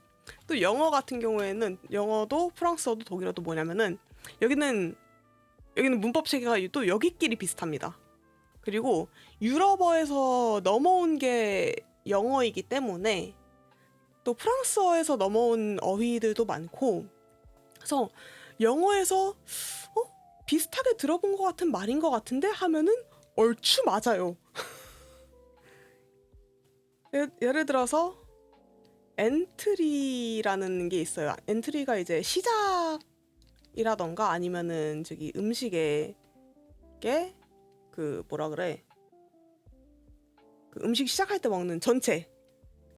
또 영어 같은 경우에는 영어도 프랑스어도 독일어도 뭐냐면은 여기는 문법 체계가 또 여기끼리 비슷합니다. 그리고 유럽어에서 넘어온 게 영어이기 때문에 또 프랑스어에서 넘어온 어휘들도 많고 그래서 영어에서 비슷하게 들어본 것 같은 말인 것 같은데 하면은 얼추 맞아요. 예를 들어서 엔트리라는 게 있어요. 엔트리가 이제 시작이라던가 아니면은 저기 음식에 그 뭐라 그래? 그 음식 시작할 때 먹는 전체